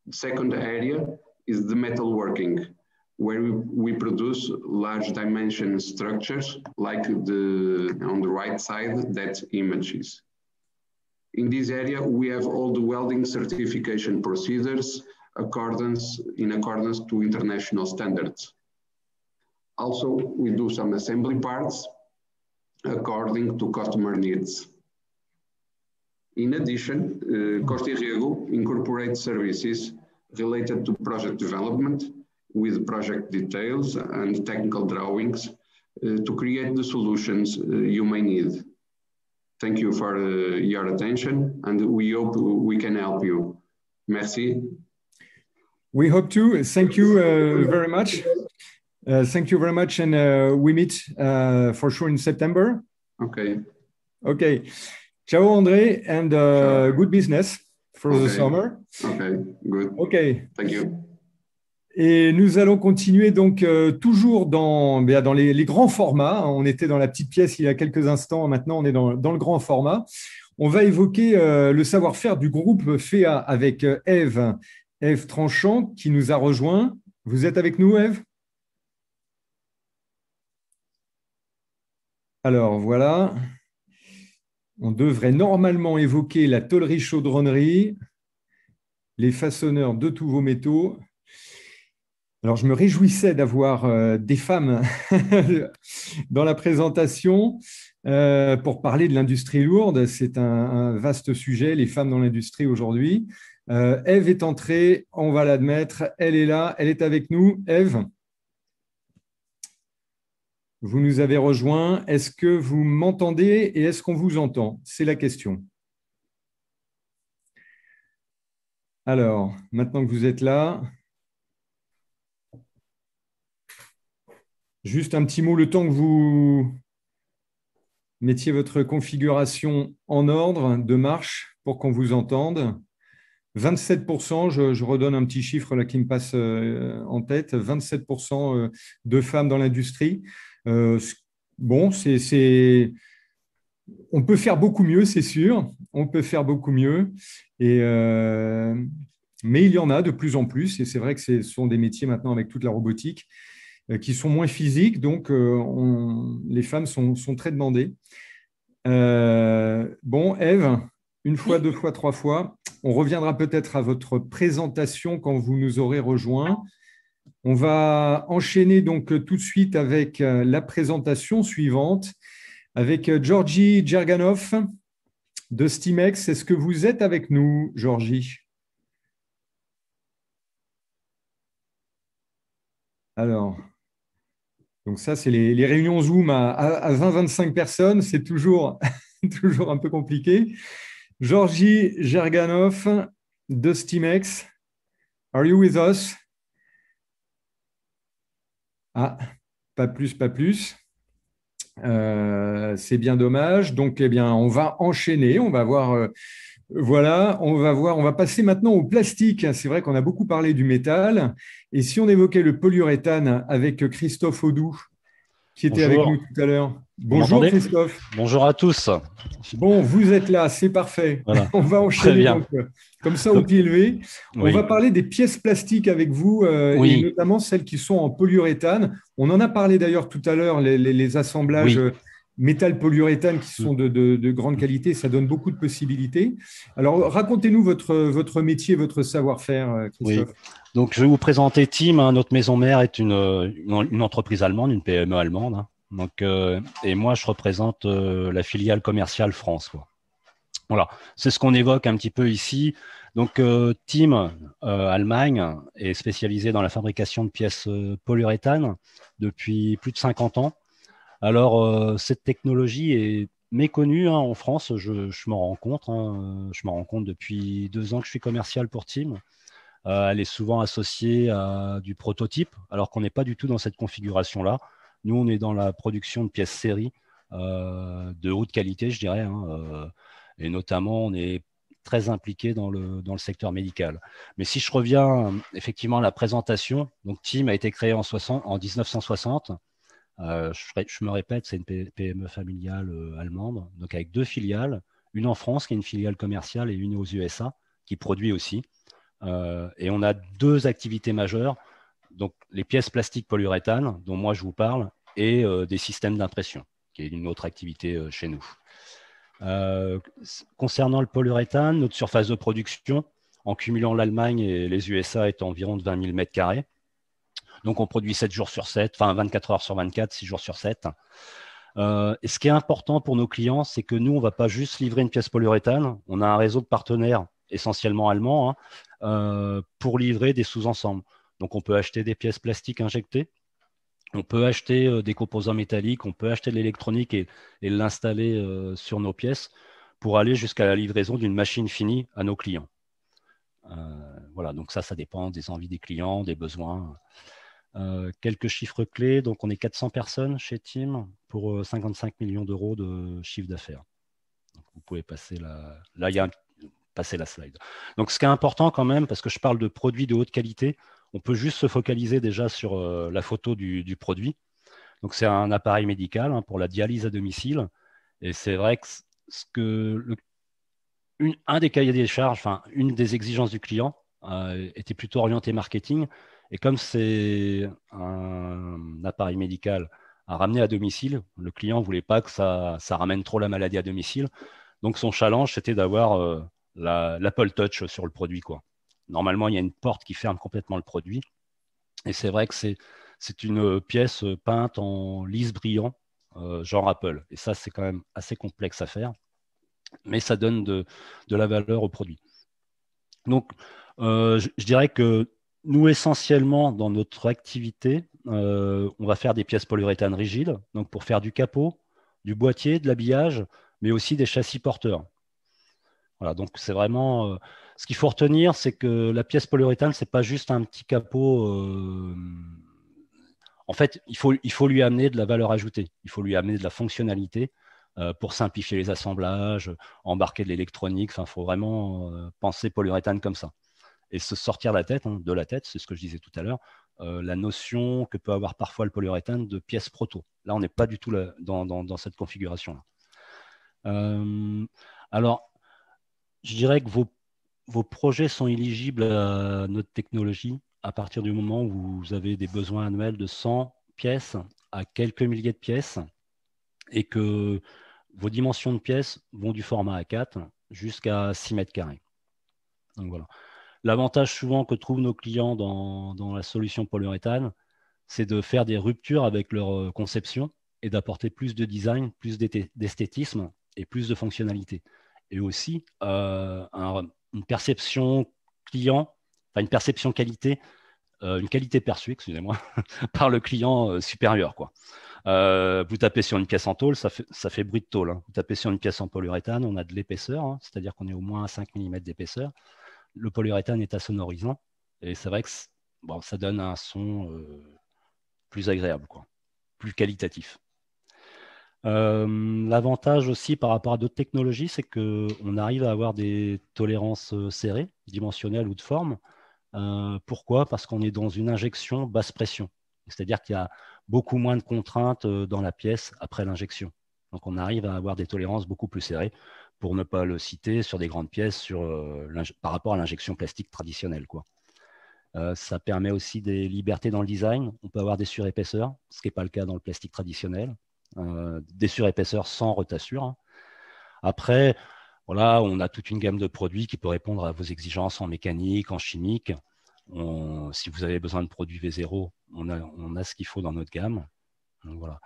The second area is the metalworking, where we produce large dimension structures like on the right side, that images. In this area, we have all the welding certification procedures in accordance to international standards. Also, we do some assembly parts according to customer needs. In addition, Costa Riego incorporates services related to project development with project details and technical drawings to create the solutions you may need. Thank you for your attention, and we hope we can help you. Merci. We hope to. Thank you very much. Thank you very much, and we meet for sure in September. Okay. Okay. Ciao, André, and good business for the summer. Okay, good. Okay. Thank you. Et nous allons continuer donc toujours dans les grands formats. On était dans la petite pièce il y a quelques instants. Maintenant, on est dans le grand format. On va évoquer le savoir-faire du groupe FEA avec Ève Tranchant qui nous a rejoint. Vous êtes avec nous, Ève? Alors, voilà. On devrait normalement évoquer la tôlerie-chaudronnerie, les façonneurs de tous vos métaux. Alors, je me réjouissais d'avoir des femmes dans la présentation pour parler de l'industrie lourde. C'est un vaste sujet, les femmes dans l'industrie aujourd'hui. Ève est entrée, on va l'admettre. Elle est là, elle est avec nous. Ève, vous nous avez rejoint. Est-ce que vous m'entendez et est-ce qu'on vous entend? C'est la question. Alors, maintenant que vous êtes là, juste un petit mot, le temps que vous mettiez votre configuration en ordre de marche pour qu'on vous entende. 27%, je redonne un petit chiffre là qui me passe en tête, 27% de femmes dans l'industrie. Bon, on peut faire beaucoup mieux, c'est sûr. On peut faire beaucoup mieux. Mais il y en a de plus en plus. Et c'est vrai que ce sont des métiers maintenant avec toute la robotique qui sont moins physiques. Donc, les femmes sont très demandées. Bon, Ève, une fois, deux fois, trois fois. On reviendra peut-être à votre présentation quand vous nous aurez rejoint. On va enchaîner donc tout de suite avec la présentation suivante avec Georgi Djerganov de Stimex. Est-ce que vous êtes avec nous, Georgi? Alors, donc ça, c'est les réunions Zoom à 20-25 personnes. C'est toujours un peu compliqué. Georgi Djerganov de Stimex. Are you with us? Ah, pas plus, pas plus. C'est bien dommage. Donc, eh bien, on va enchaîner. On va voir. Voilà, on va passer maintenant au plastique. C'est vrai qu'on a beaucoup parlé du métal. Et si on évoquait le polyuréthane avec Christophe Audoux, qui était avec nous tout à l'heure. Bonjour Christophe. Bonjour à tous. Bon, vous êtes là, c'est parfait. Voilà. On va enchaîner donc, comme ça au pied levé. On va parler des pièces plastiques avec vous, et notamment celles qui sont en polyuréthane. On en a parlé d'ailleurs tout à l'heure, les assemblages métal polyuréthane qui sont de grande qualité. Ça donne beaucoup de possibilités. Alors, racontez-nous votre métier, votre savoir-faire, Christophe. Oui. Donc, je vais vous présenter Team. Hein. Notre maison mère est une entreprise allemande, une PME allemande. Hein. Donc, et moi, je représente la filiale commerciale France, quoi. Voilà, c'est ce qu'on évoque un petit peu ici. Donc, Team Allemagne est spécialisé dans la fabrication de pièces polyuréthane depuis plus de 50 ans. Alors, cette technologie est méconnue hein, en France, je m'en rends compte. Hein, je m'en rends compte depuis 2 ans que je suis commercial pour Team. Elle est souvent associée à du prototype, alors qu'on n'est pas du tout dans cette configuration-là. Nous, on est dans la production de pièces série de haute qualité, je dirais. Hein, et notamment, on est très impliqué dans le secteur médical. Mais si je reviens effectivement à la présentation, donc Team a été créé en 1960. Je me répète, c'est une PME familiale allemande, donc avec 2 filiales, une en France qui est une filiale commerciale et une aux USA qui produit aussi. Et on a 2 activités majeures, donc les pièces plastiques polyuréthane dont moi je vous parle et des systèmes d'impression, qui est une autre activité chez nous. Concernant le polyuréthane, notre surface de production, en cumulant l'Allemagne et les USA, est environ de 20 000 m². Donc, on produit 7 jours sur 7, enfin 24 heures sur 24, 6 jours sur 7. Et ce qui est important pour nos clients, c'est que nous, on ne va pas juste livrer une pièce polyuréthane. On a un réseau de partenaires, essentiellement allemands, hein, pour livrer des sous-ensembles. Donc, on peut acheter des pièces plastiques injectées. On peut acheter des composants métalliques, on peut acheter de l'électronique et l'installer sur nos pièces pour aller jusqu'à la livraison d'une machine finie à nos clients. Voilà, donc ça dépend des envies des clients, des besoins. Quelques chiffres clés, donc on est 400 personnes chez Team pour 55 millions d'euros de chiffre d'affaires. Vous pouvez passer passer la slide. Donc ce qui est important quand même, parce que je parle de produits de haute qualité, on peut juste se focaliser déjà sur la photo du produit. Donc, c'est un appareil médical hein, pour la dialyse à domicile. Et c'est vrai que un des cahiers des charges, enfin, une des exigences du client était plutôt orientée marketing. Et comme c'est un appareil médical à ramener à domicile, le client ne voulait pas que ça ramène trop la maladie à domicile. Donc, son challenge, c'était d'avoir l'Apple Touch sur le produit, quoi. Normalement, il y a une porte qui ferme complètement le produit. Et c'est vrai que c'est une pièce peinte en lisse brillant, genre Apple. Et ça, c'est quand même assez complexe à faire. Mais ça donne de la valeur au produit. Donc, je dirais que nous, essentiellement, dans notre activité, on va faire des pièces polyuréthane rigides, donc pour faire du capot, du boîtier, de l'habillage, mais aussi des châssis porteurs. Voilà, donc c'est vraiment… ce qu'il faut retenir, c'est que la pièce polyuréthane, ce n'est pas juste un petit capot. En fait, il faut lui amener de la valeur ajoutée. Il faut lui amener de la fonctionnalité pour simplifier les assemblages, embarquer de l'électronique. Enfin, il faut vraiment penser polyuréthane comme ça. Et se sortir de la tête, c'est ce que je disais tout à l'heure, la notion que peut avoir parfois le polyuréthane de pièce proto. Là, on n'est pas du tout dans cette configuration-là. Alors, je dirais que vos projets sont éligibles à notre technologie à partir du moment où vous avez des besoins annuels de 100 pièces à quelques milliers de pièces et que vos dimensions de pièces vont du format A4 jusqu'à 6 mètres carrés. Donc voilà. L'avantage souvent que trouvent nos clients dans la solution polyuréthane, c'est de faire des ruptures avec leur conception et d'apporter plus de design, plus d'esthétisme et plus de fonctionnalité. Et aussi une perception client, enfin une perception qualité, une qualité perçue, excusez-moi, par le client supérieur, quoi. Vous tapez sur une pièce en tôle, ça fait bruit de tôle. Hein. Vous tapez sur une pièce en polyuréthane, on a de l'épaisseur, hein, c'est-à-dire qu'on est au moins à 5 mm d'épaisseur. Le polyuréthane est assonorisant et c'est vrai que ça donne un son plus agréable, quoi, plus qualitatif. L'avantage aussi par rapport à d'autres technologies, c'est qu'on arrive à avoir des tolérances serrées, dimensionnelles ou de forme. Pourquoi? Parce qu'on est dans une injection basse pression. C'est-à-dire qu'il y a beaucoup moins de contraintes dans la pièce après l'injection. Donc, on arrive à avoir des tolérances beaucoup plus serrées, pour ne pas le citer, sur des grandes pièces par rapport à l'injection plastique traditionnelle, quoi. Ça permet aussi des libertés dans le design. On peut avoir des surépaisseurs, ce qui n'est pas le cas dans le plastique traditionnel. des surépaisseurs sans retassure. Hein. Après, voilà, on a toute une gamme de produits qui peut répondre à vos exigences en mécanique, en chimique. Si vous avez besoin de produits V0, on a ce qu'il faut dans notre gamme. Donc, voilà.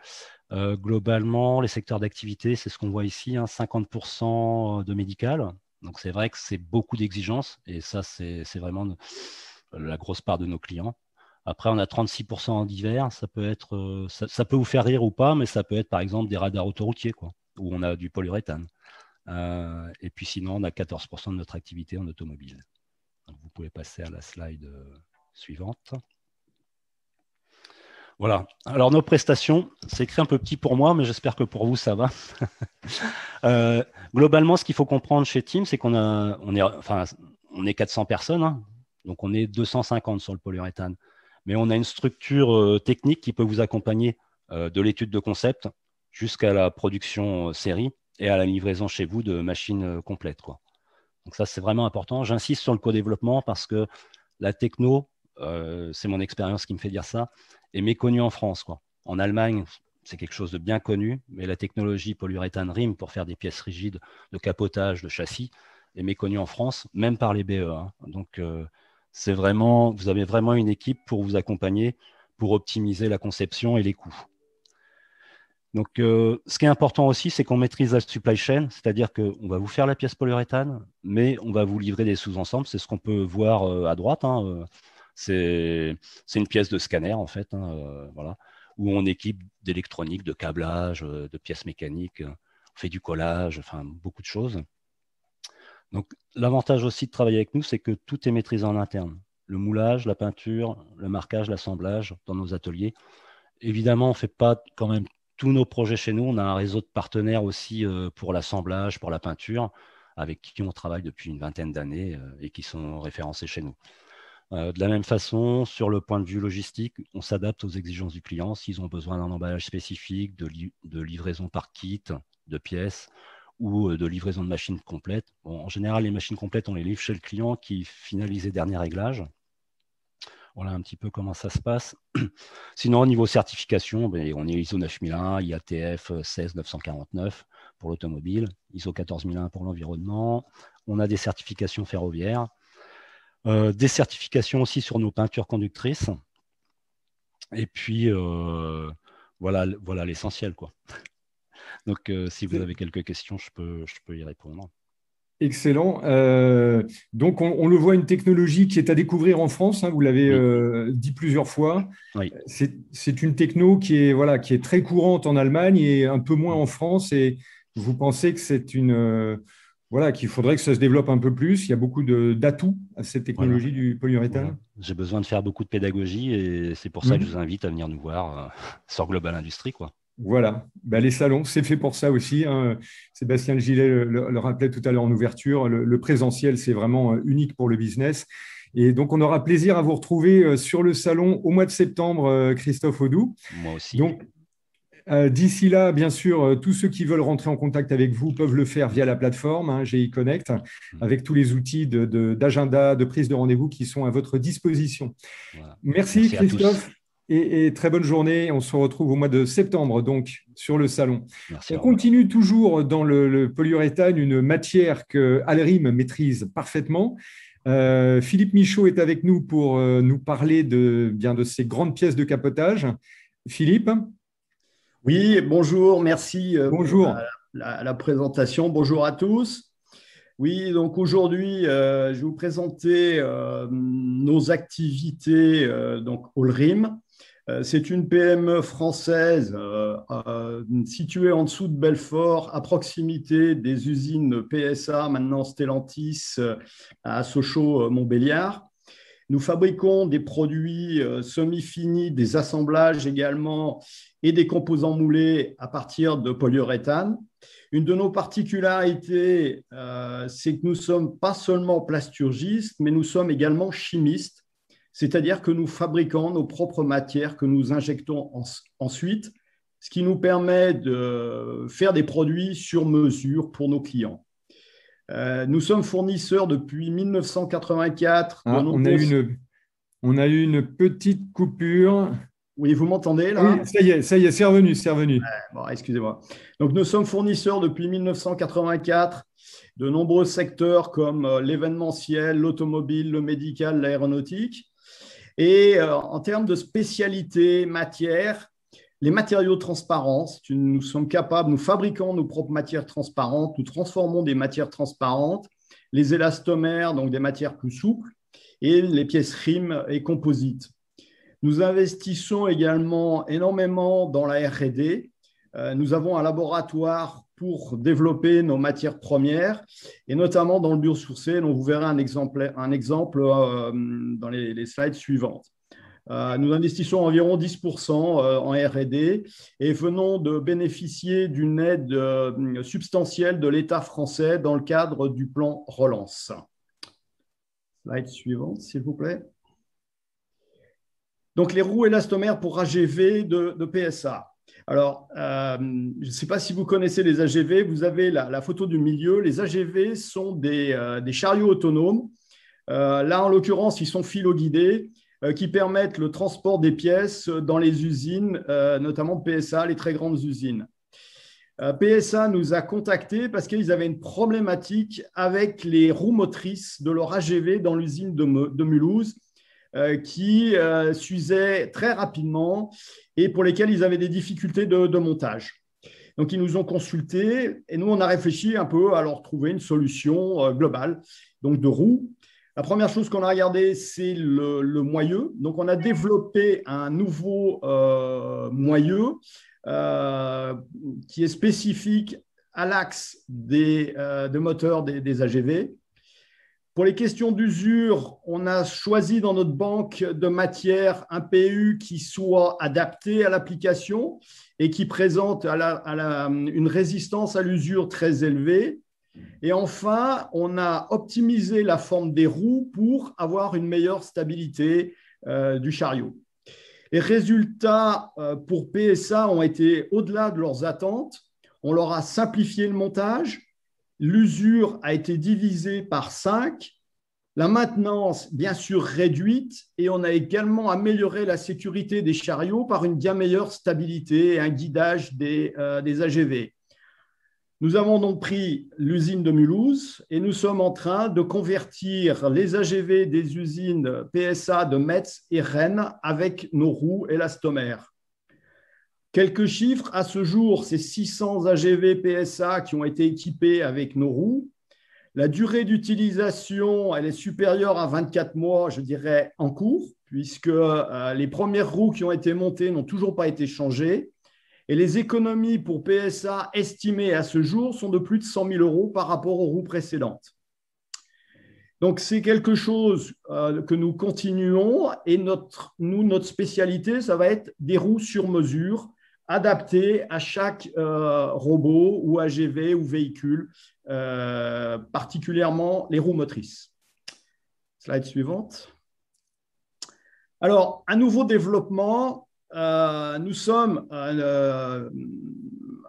Globalement, les secteurs d'activité, c'est ce qu'on voit ici, hein, 50% de médical. Donc, c'est vrai que c'est beaucoup d'exigences et ça, c'est vraiment la grosse part de nos clients. Après, on a 36% en divers. Ça peut être, ça peut vous faire rire ou pas, mais ça peut être par exemple des radars autoroutiers, quoi, où on a du polyuréthane. Et puis sinon, on a 14% de notre activité en automobile. Donc, vous pouvez passer à la slide suivante. Voilà. Alors, nos prestations, c'est écrit un peu petit pour moi, mais j'espère que pour vous, ça va. Globalement, ce qu'il faut comprendre chez Team, c'est on est 400 personnes, hein, donc on est 250 sur le polyuréthane. Mais on a une structure technique qui peut vous accompagner de l'étude de concept jusqu'à la production série et à la livraison chez vous de machines complètes, quoi. Donc ça, c'est vraiment important. J'insiste sur le co-développement parce que la techno, c'est mon expérience qui me fait dire ça, est méconnue en France, quoi. En Allemagne, c'est quelque chose de bien connu, mais la technologie polyuréthane RIM pour faire des pièces rigides de capotage, de châssis, est méconnue en France, même par les BE. Hein. Donc, vous avez vraiment une équipe pour vous accompagner, pour optimiser la conception et les coûts. Donc, ce qui est important aussi, c'est qu'on maîtrise la supply chain, c'est-à-dire qu'on va vous faire la pièce polyuréthane, mais on va vous livrer des sous-ensembles. C'est ce qu'on peut voir à droite. Hein. C'est une pièce de scanner, en fait, hein, voilà, où on équipe d'électronique, de câblage, de pièces mécaniques, on fait du collage, enfin, beaucoup de choses. Donc, l'avantage aussi de travailler avec nous, c'est que tout est maîtrisé en interne. Le moulage, la peinture, le marquage, l'assemblage dans nos ateliers. Évidemment, on ne fait pas quand même tous nos projets chez nous. On a un réseau de partenaires aussi pour l'assemblage, pour la peinture, avec qui on travaille depuis une vingtaine d'années et qui sont référencés chez nous. De la même façon, sur le point de vue logistique, on s'adapte aux exigences du client. S'ils ont besoin d'un emballage spécifique, de livraison par kit, de pièces ou de livraison de machines complètes. Bon, en général, les machines complètes, on les livre chez le client qui finalise les derniers réglages. Voilà un petit peu comment ça se passe. Sinon, au niveau certification, on est ISO 9001, IATF 16949 pour l'automobile, ISO 14001 pour l'environnement. On a des certifications ferroviaires. Des certifications aussi sur nos peintures conductrices. Et puis, voilà l'essentiel, quoi. Donc, si vous avez quelques questions, je peux y répondre. Excellent. Donc, on le voit, une technologie qui est à découvrir en France. Hein, vous l'avez dit plusieurs fois. Oui. C'est une techno qui est très courante en Allemagne et un peu moins en France. Et vous pensez que c'est qu'il faudrait que ça se développe un peu plus. Il y a beaucoup d'atouts à cette technologie du polyuréthane. Voilà. J'ai besoin de faire beaucoup de pédagogie et c'est pour ça que je vous invite à venir nous voir sur Global Industries, quoi. Voilà, les salons, c'est fait pour ça aussi. Hein. Sébastien Gillet le rappelait tout à l'heure en ouverture. Le présentiel, c'est vraiment unique pour le business. Et donc, on aura plaisir à vous retrouver sur le salon au mois de septembre, Christophe Audoux. Moi aussi. Donc, d'ici là, bien sûr, tous ceux qui veulent rentrer en contact avec vous peuvent le faire via la plateforme GI Connect, avec tous les outils d'agenda, de prise de rendez-vous qui sont à votre disposition. Voilà. Merci Christophe. Et très bonne journée. On se retrouve au mois de septembre, donc, sur le salon. Merci, on continue toujours dans le polyuréthane, une matière que Alrim maîtrise parfaitement. Philippe Michaud est avec nous pour nous parler de ces grandes pièces de capotage. Philippe ? Oui, bonjour, merci bonjour. Pour la présentation. Bonjour à tous. Oui, donc aujourd'hui, je vais vous présenter nos activités donc Allrim. C'est une PME française située en dessous de Belfort, à proximité des usines PSA, maintenant Stellantis, à Sochaux-Montbéliard. Nous fabriquons des produits semi-finis, des assemblages également et des composants moulés à partir de polyuréthane. Une de nos particularités, c'est que nous ne sommes pas seulement plasturgistes, mais nous sommes également chimistes. C'est-à-dire que nous fabriquons nos propres matières que nous injectons ensuite, ce qui nous permet de faire des produits sur mesure pour nos clients. Nous sommes fournisseurs depuis 1984. On a eu une petite coupure. Oui, vous m'entendez là? Oui, ça y est, c'est revenu, c'est revenu. Bon, excusez-moi. Donc, nous sommes fournisseurs depuis 1984 de nombreux secteurs comme l'événementiel, l'automobile, le médical, l'aéronautique. Et en termes de spécialité matière, les matériaux transparents, nous sommes capables, nous fabriquons nos propres matières transparentes, nous transformons des matières transparentes, les élastomères, donc des matières plus souples, et les pièces rimes et composites. Nous investissons également énormément dans la R&D. Nous avons un laboratoire pour développer nos matières premières et notamment dans le biosourcé, dont vous verrez un exemple dans les slides suivantes. Nous investissons environ 10% en R&D et venons de bénéficier d'une aide substantielle de l'État français dans le cadre du plan Relance. Slide suivante, s'il vous plaît. Donc, les roues élastomères pour AGV de PSA. Alors, je ne sais pas si vous connaissez les AGV, vous avez la photo du milieu. Les AGV sont des chariots autonomes. Là, en l'occurrence, ils sont filoguidés qui permettent le transport des pièces dans les usines, notamment PSA, les très grandes usines. PSA nous a contactés parce qu'ils avaient une problématique avec les roues motrices de leur AGV dans l'usine de Mulhouse, qui s'usaient très rapidement et pour lesquels ils avaient des difficultés de montage. Donc, ils nous ont consultés et nous, on a réfléchi un peu à leur trouver une solution globale, donc de roues. La première chose qu'on a regardé, c'est le moyeu. Donc, on a développé un nouveau moyeu qui est spécifique à l'axe de moteurs des AGV. Pour les questions d'usure, on a choisi dans notre banque de matière un PU qui soit adapté à l'application et qui présente une résistance à l'usure très élevée. Et enfin, on a optimisé la forme des roues pour avoir une meilleure stabilité du chariot. Les résultats pour PSA ont été au-delà de leurs attentes. On leur a simplifié le montage. L'usure a été divisée par 5, la maintenance bien sûr réduite et on a également amélioré la sécurité des chariots par une bien meilleure stabilité et un guidage des AGV. Nous avons donc pris l'usine de Mulhouse et nous sommes en train de convertir les AGV des usines PSA de Metz et Rennes avec nos roues élastomères. Quelques chiffres, à ce jour, c'est 600 AGV PSA qui ont été équipés avec nos roues. La durée d'utilisation, elle est supérieure à 24 mois, je dirais, en cours, puisque les premières roues qui ont été montées n'ont toujours pas été changées. Et les économies pour PSA estimées à ce jour sont de plus de 100 000 € par rapport aux roues précédentes. Donc, c'est quelque chose que nous continuons et notre spécialité, ça va être des roues sur mesure, adapté à chaque robot ou AGV ou véhicule, particulièrement les roues motrices. Slide suivante. Alors, un nouveau développement, nous sommes un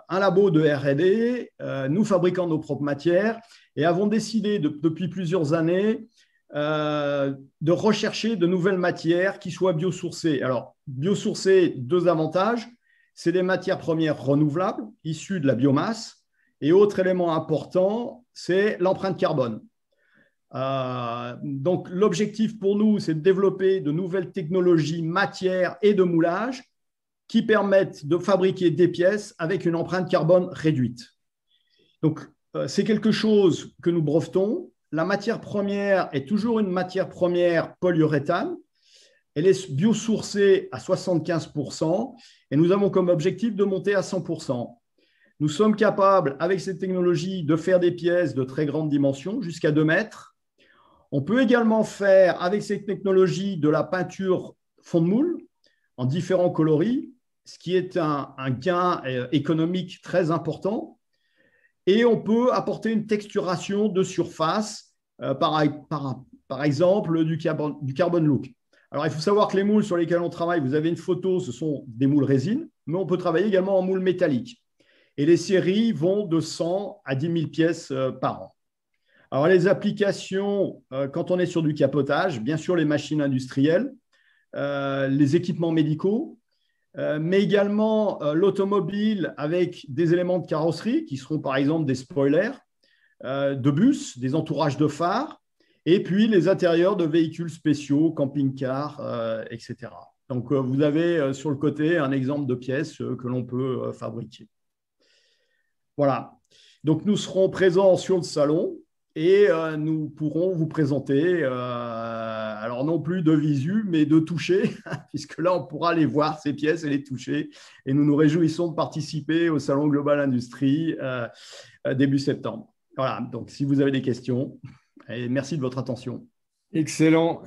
labo de R&D, nous fabriquons nos propres matières et avons décidé depuis plusieurs années de rechercher de nouvelles matières qui soient biosourcées. Alors, biosourcées, 2 avantages. C'est des matières premières renouvelables, issues de la biomasse. Et autre élément important, c'est l'empreinte carbone. Donc, l'objectif pour nous, c'est de développer de nouvelles technologies matières et de moulage qui permettent de fabriquer des pièces avec une empreinte carbone réduite. Donc, c'est quelque chose que nous brevetons. La matière première est toujours une matière première polyuréthane. Elle est biosourcée à 75% et nous avons comme objectif de monter à 100%. Nous sommes capables, avec cette technologie, de faire des pièces de très grande dimension, jusqu'à 2 mètres. On peut également faire, avec cette technologie, de la peinture fond de moule en différents coloris, ce qui est un gain économique très important. Et on peut apporter une texturation de surface, par exemple du carbon look. Alors, il faut savoir que les moules sur lesquels on travaille, vous avez une photo, ce sont des moules résine, mais on peut travailler également en moule métallique. Et les séries vont de 100 à 10 000 pièces par an. Alors, les applications, quand on est sur du capotage, bien sûr, les machines industrielles, les équipements médicaux, mais également l'automobile avec des éléments de carrosserie qui seront par exemple des spoilers de bus, des entourages de phares, et puis les intérieurs de véhicules spéciaux, camping-cars, etc. Donc, vous avez sur le côté un exemple de pièces que l'on peut fabriquer. Voilà. Donc, nous serons présents sur le salon et nous pourrons vous présenter, alors non plus de visu, mais de toucher, puisque là, on pourra les voir, ces pièces, et les toucher. Et nous nous réjouissons de participer au Salon Global Industrie début septembre. Voilà. Donc, si vous avez des questions, et merci de votre attention. Excellent.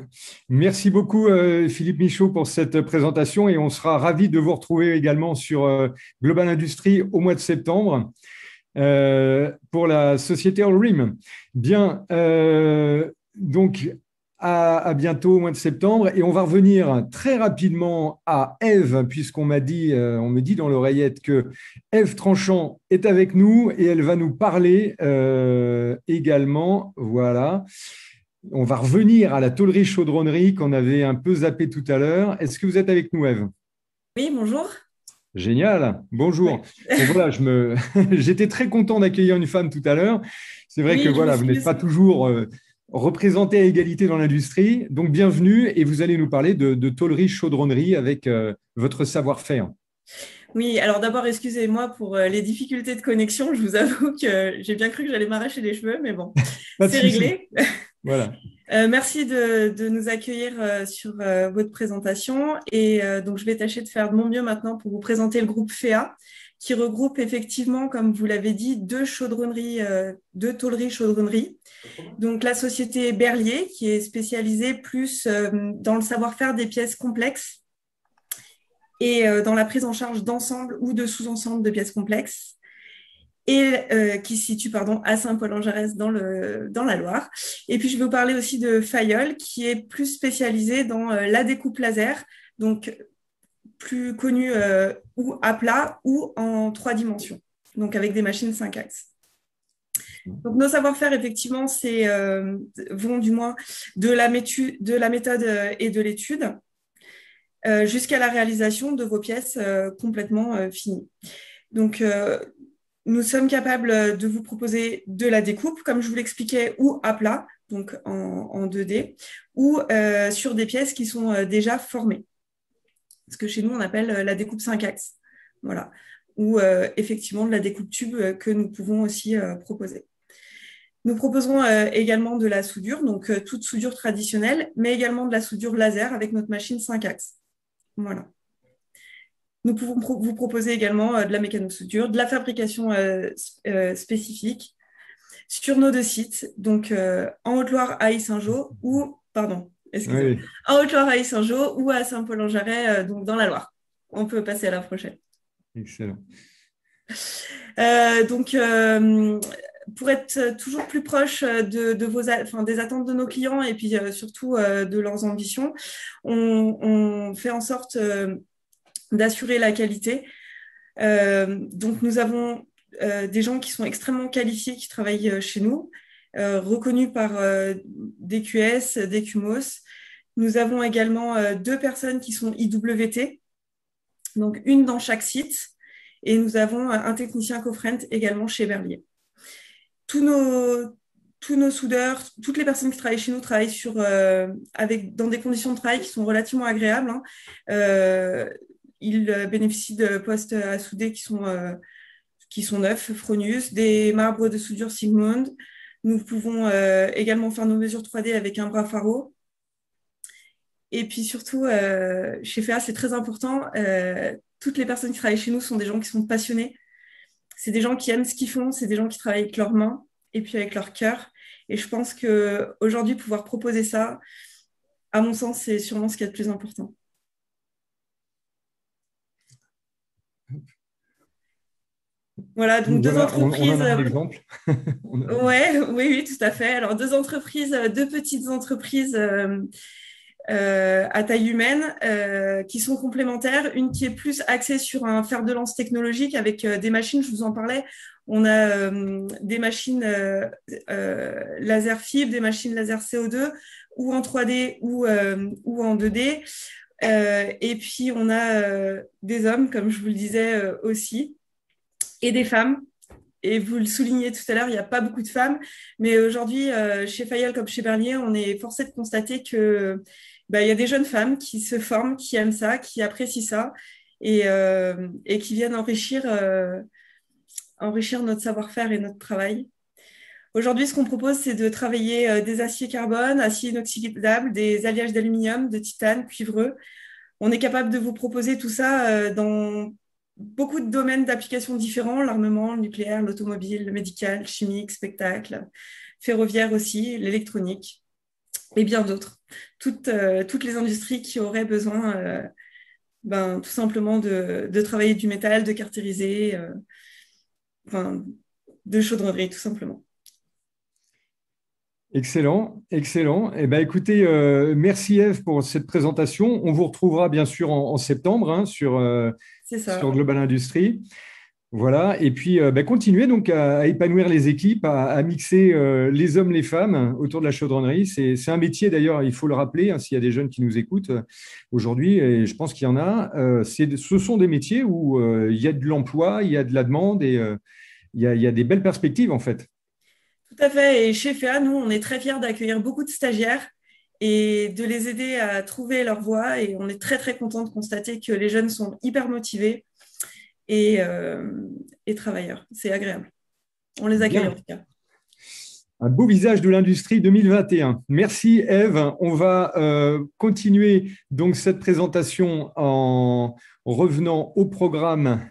Merci beaucoup, Philippe Michaud, pour cette présentation et on sera ravis de vous retrouver également sur Global Industrie au mois de septembre pour la société Allrim. Bien, donc à bientôt au mois de septembre et on va revenir très rapidement à Ève puisqu'on m'a dit, on me dit dans l'oreillette que Ève Tranchant est avec nous et elle va nous parler également. Voilà. On va revenir à la tôlerie chaudronnerie qu'on avait un peu zappé tout à l'heure. Est-ce que vous êtes avec nous, Ève? Oui, bonjour. Génial, bonjour. Oui. Bon, voilà, j'étais très content d'accueillir une femme tout à l'heure. C'est vrai que voilà, vous n'êtes pas toujours représenté à égalité dans l'industrie. Donc, bienvenue et vous allez nous parler de tôlerie chaudronnerie avec votre savoir-faire. Oui, alors d'abord, excusez-moi pour les difficultés de connexion. Je vous avoue que j'ai bien cru que j'allais m'arracher les cheveux, mais bon, c'est réglé. Voilà. Merci de nous accueillir sur votre présentation. Et donc, je vais tâcher de faire de mon mieux maintenant pour vous présenter le groupe FEA, qui regroupe effectivement, comme vous l'avez dit, deux tôleries chaudronnerie. Donc, la société Berlier, qui est spécialisée plus dans le savoir-faire des pièces complexes et dans la prise en charge d'ensemble ou de sous-ensemble de pièces complexes. Et qui se situe à Saint-Paul-en-Jarez dans la Loire. Et puis, je vais vous parler aussi de Fayolle, qui est plus spécialisée dans la découpe laser, donc plus connue ou à plat ou en 3 dimensions, donc avec des machines 5 axes. Donc, nos savoir-faire, effectivement, vont du moins de la méthode et de l'étude jusqu'à la réalisation de vos pièces complètement finies. Donc, nous sommes capables de vous proposer de la découpe, comme je vous l'expliquais, ou à plat, donc en 2D, ou sur des pièces qui sont déjà formées. Ce que chez nous, on appelle la découpe 5 axes. Voilà. Ou effectivement de la découpe tube que nous pouvons aussi proposer. Nous proposerons également de la soudure, donc toute soudure traditionnelle, mais également de la soudure laser avec notre machine 5 axes. Voilà. Nous pouvons vous proposer également de la mécano-soudure, de la fabrication spécifique sur nos 2 sites, donc en Haute-Loire à Yssingeaux ou, en Haute-Loire à Yssingeaux ou à Saint-Paul-en-Jarez, donc dans la Loire. On peut passer à la prochaine. Excellent. Donc, pour être toujours plus proche des attentes de nos clients et puis surtout de leurs ambitions, on fait en sorte d'assurer la qualité. Donc, nous avons des gens qui sont extrêmement qualifiés, qui travaillent chez nous, reconnus par des QS, des QMOS. Nous avons également 2 personnes qui sont IWT, donc une dans chaque site, et nous avons un technicien co-friend également chez Berlier. Tous nos soudeurs, toutes les personnes qui travaillent chez nous travaillent dans des conditions de travail qui sont relativement agréables. Ils bénéficient de postes à souder qui sont neufs, Fronius, des marbres de soudure Sigmund. Nous pouvons également faire nos mesures 3D avec un bras Faro. Et puis surtout, chez FEA, c'est très important. Toutes les personnes qui travaillent chez nous sont des gens qui sont passionnés. C'est des gens qui aiment ce qu'ils font. C'est des gens qui travaillent avec leurs mains et puis avec leur cœur. Et je pense qu'aujourd'hui, pouvoir proposer ça, à mon sens, c'est sûrement ce qu'il y a de plus important. Voilà, donc 2 entreprises. On en a un exemple. Oui, tout à fait. Alors 2 petites entreprises à taille humaine qui sont complémentaires. Une qui est plus axée sur un fer de lance technologique avec des machines, je vous en parlais. On a des machines laser fibre, des machines laser CO2 ou en 3D ou en 2D. Et puis, on a des hommes, comme je vous le disais aussi, et des femmes. Et vous le soulignez tout à l'heure, il n'y a pas beaucoup de femmes. Mais aujourd'hui, chez Fayal comme chez Bernier, on est forcé de constater que il y a des jeunes femmes qui se forment, qui aiment ça, qui apprécient ça et qui viennent enrichir notre savoir-faire et notre travail. Aujourd'hui, ce qu'on propose, c'est de travailler des aciers carbone, aciers inoxydables, des alliages d'aluminium, de titane, cuivreux. On est capable de vous proposer tout ça dans beaucoup de domaines d'application différents, l'armement, le nucléaire, l'automobile, le médical, le chimique, spectacle, ferroviaire aussi, l'électronique et bien d'autres. Toutes les industries qui auraient besoin tout simplement de travailler du métal, de cartériser, de chaudronnerie tout simplement. Excellent, excellent. Eh ben, écoutez, merci Ève pour cette présentation. On vous retrouvera bien sûr en septembre sur Global Industries. Voilà, et puis continuez donc à épanouir les équipes, à mixer les hommes, les femmes autour de la chaudronnerie. C'est un métier d'ailleurs, il faut le rappeler, s'il y a des jeunes qui nous écoutent aujourd'hui, et je pense qu'il y en a, ce sont des métiers où il y a de l'emploi, il y a de la demande et il y a des belles perspectives en fait. Tout à fait, et chez FEA, nous, on est très fiers d'accueillir beaucoup de stagiaires et de les aider à trouver leur voie, et on est très très content de constater que les jeunes sont hyper motivés et travailleurs. C'est agréable. On les accueille en tout cas. Un beau visage de l'industrie 2021. Merci Ève. On va continuer donc cette présentation en revenant au programme.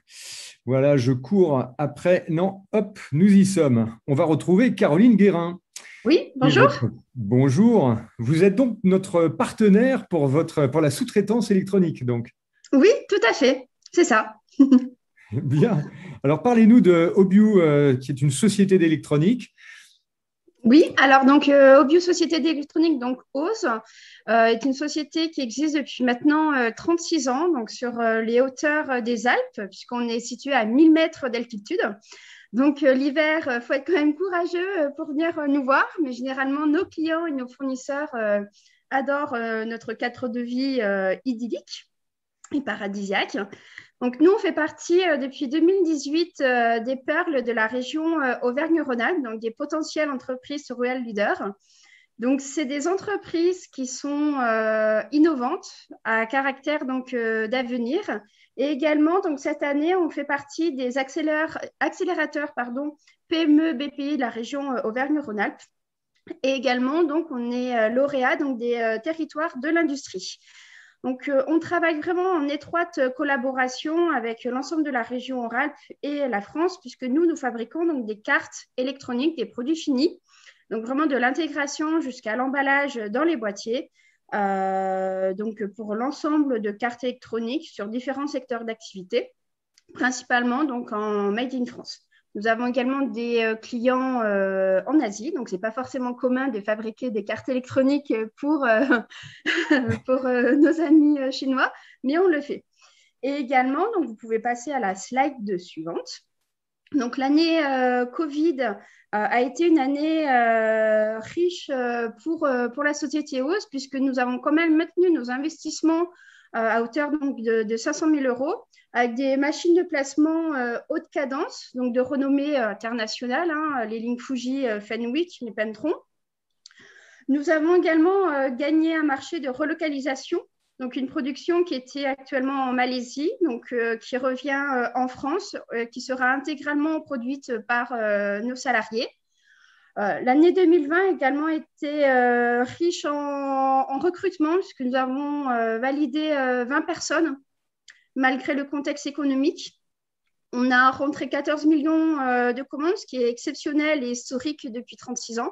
Voilà, je cours après. Non, hop, nous y sommes. On va retrouver Caroline Guérin. Oui, bonjour. Bonjour. Vous êtes donc notre partenaire pour la sous-traitance électronique, donc. Oui, tout à fait. C'est ça. Bien. Alors, parlez-nous de Obiu, qui est une société d'électronique. Oui, alors donc Obiu Société d'électronique, donc OSE, est une société qui existe depuis maintenant 36 ans, donc sur les hauteurs des Alpes, puisqu'on est situé à 1000 mètres d'altitude. Donc l'hiver, il faut être quand même courageux pour venir nous voir, mais généralement nos clients et nos fournisseurs adorent notre cadre de vie idyllique et paradisiaque. Donc, nous, on fait partie depuis 2018 des Perles de la région Auvergne-Rhône-Alpes, donc des potentielles entreprises Royal Leader. Donc, c'est des entreprises qui sont innovantes, à caractère d'avenir. Et également, donc, cette année, on fait partie des accélérateurs PME BPI de la région Auvergne-Rhône-Alpes. Et également, donc, on est lauréat des territoires de l'industrie. Donc, on travaille vraiment en étroite collaboration avec l'ensemble de la région Alpes et la France, puisque nous fabriquons donc des cartes électroniques, des produits finis, donc vraiment de l'intégration jusqu'à l'emballage dans les boîtiers, donc pour l'ensemble de cartes électroniques sur différents secteurs d'activité, principalement donc en Made in France. Nous avons également des clients en Asie, donc ce n'est pas forcément commun de fabriquer des cartes électroniques pour nos amis chinois, mais on le fait. Et également, donc, vous pouvez passer à la slide suivante. Donc l'année Covid a été une année riche pour la société OSE, puisque nous avons quand même maintenu nos investissements à hauteur donc, de 500 000 € avec des machines de placement haute cadence, donc de renommée internationale, les lignes Fuji, Fenwick, et Pentron. Nous avons également gagné un marché de relocalisation, donc une production qui était actuellement en Malaisie, donc qui revient en France, qui sera intégralement produite par nos salariés. L'année 2020 a également été riche en recrutement, puisque nous avons validé 20 personnes, malgré le contexte économique. On a rentré 14 millions de commandes, ce qui est exceptionnel et historique depuis 36 ans.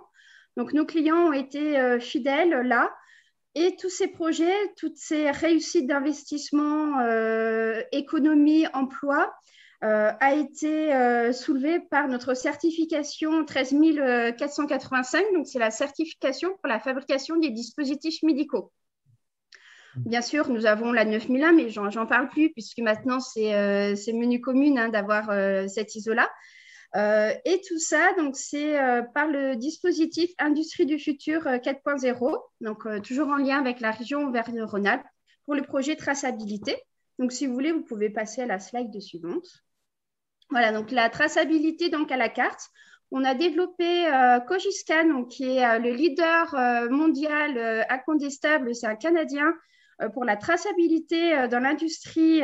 Donc, nos clients ont été fidèles là. Et tous ces projets, toutes ces réussites d'investissement, économie, emploi, a été soulevé par notre certification 13 485. Donc, c'est la certification pour la fabrication des dispositifs médicaux. Bien sûr, nous avons la 9001, mais j'en parle plus puisque maintenant, c'est menu commune d'avoir cette ISO-là. Et tout ça, donc c'est par le dispositif Industrie du futur 4.0, donc toujours en lien avec la région Auvergne-Rhône-Alpes. pour le projet traçabilité. Donc, si vous voulez, vous pouvez passer à la slide suivante. Voilà, donc la traçabilité donc, à la carte. On a développé Cogiscan, donc, qui est le leader mondial incontestable, c'est un Canadien, pour la traçabilité dans l'industrie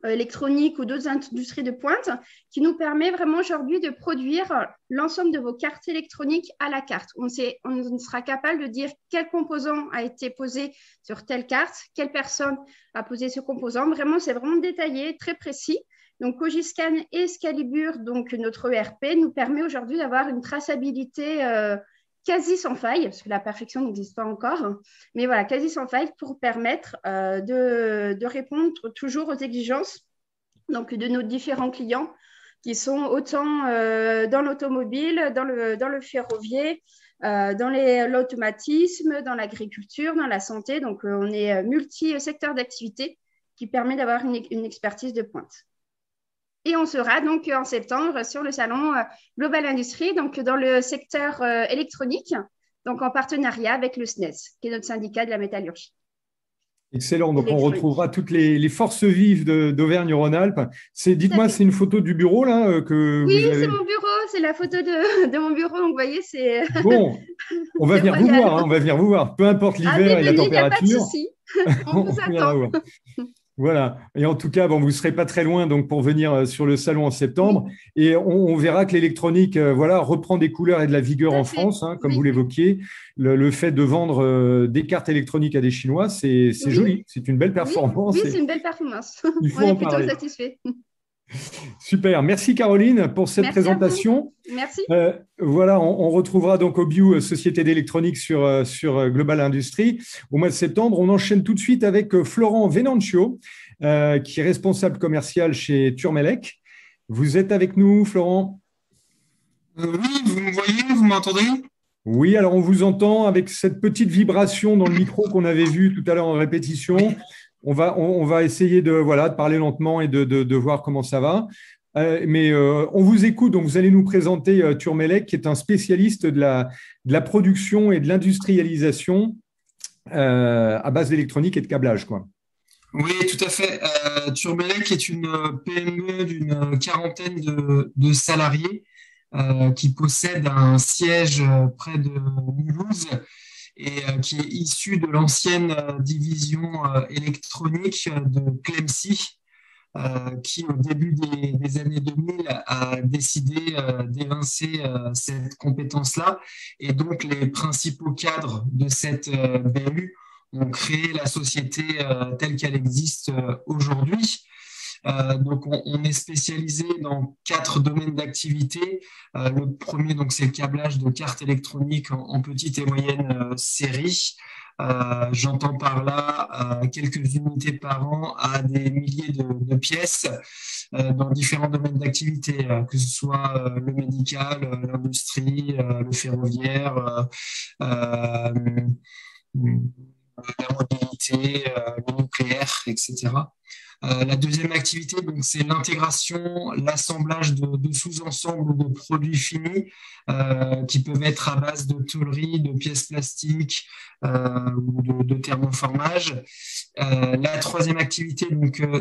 électronique ou d'autres industries de pointe, qui nous permet vraiment aujourd'hui de produire l'ensemble de vos cartes électroniques à la carte. On sera capable de dire quel composant a été posé sur telle carte, quelle personne a posé ce composant. Vraiment, c'est vraiment détaillé, très précis. Donc, Cogiscan et Excalibur, donc notre ERP, nous permet aujourd'hui d'avoir une traçabilité quasi sans faille, parce que la perfection n'existe pas encore, mais voilà, quasi sans faille pour permettre de répondre toujours aux exigences donc, de nos différents clients qui sont autant dans l'automobile, dans le ferroviaire, dans l'automatisme, dans l'agriculture, dans la santé. Donc, on est multi-secteur d'activité qui permet d'avoir une expertise de pointe. Et on sera donc en septembre sur le salon Global Industrie, donc dans le secteur électronique, donc en partenariat avec le SNES, qui est notre syndicat de la métallurgie. Excellent. Donc, on retrouvera toutes les forces vives d'Auvergne-Rhône-Alpes. Dites-moi, c'est une photo du bureau là que oui, vous avez... c'est mon bureau. C'est la photo de mon bureau. Donc, vous voyez, c'est... Bon, on va venir vous voir. Hein, on va venir vous voir. Peu importe l'hiver et la température. Il n'y a pas de souci. On vous attend. Voilà. Et en tout cas, bon, vous ne serez pas très loin donc, pour venir sur le salon en septembre. Oui. Et on verra que l'électronique reprend des couleurs et de la vigueur en France, hein, comme vous l'évoquiez. Le fait de vendre des cartes électroniques à des Chinois, c'est joli. C'est une belle performance. Oui, c'est une belle performance. Il faut on en est plutôt parler. satisfait. Super. Merci Caroline pour cette présentation. Merci. Voilà, on retrouvera donc Obiu, Société d'électronique sur Global Industries au mois de septembre. On enchaîne tout de suite avec Florent Venancio, qui est responsable commercial chez Turmelec. Vous êtes avec nous, Florent? Oui, vous me voyez, vous m'entendez? Oui, alors on vous entend avec cette petite vibration dans le micro qu'on avait vu tout à l'heure en répétition. On va essayer de parler lentement et de voir comment ça va. Mais on vous écoute, donc vous allez nous présenter Turmelec, qui est un spécialiste de la production et de l'industrialisation à base d'électronique et de câblage, quoi. Oui, tout à fait. Turmelec est une PME d'une quarantaine de salariés qui possède un siège près de Mulhouse et qui est issu de l'ancienne division électronique de Clemcy, qui, au début des années 2000, a décidé d'évincer cette compétence-là. Et donc, les principaux cadres de cette BU ont créé la société telle qu'elle existe aujourd'hui. Donc, on est spécialisé dans 4 domaines d'activité. Le premier, donc, c'est le câblage de cartes électroniques en petite et moyenne série. J'entends par là quelques unités par an à des milliers de pièces dans différents domaines d'activité, que ce soit le médical, l'industrie, le ferroviaire, la mobilité, le nucléaire, etc. La deuxième activité, c'est l'intégration, l'assemblage de sous-ensembles de produits finis qui peuvent être à base de tôlerie, de pièces plastiques ou de thermoformage. La troisième activité,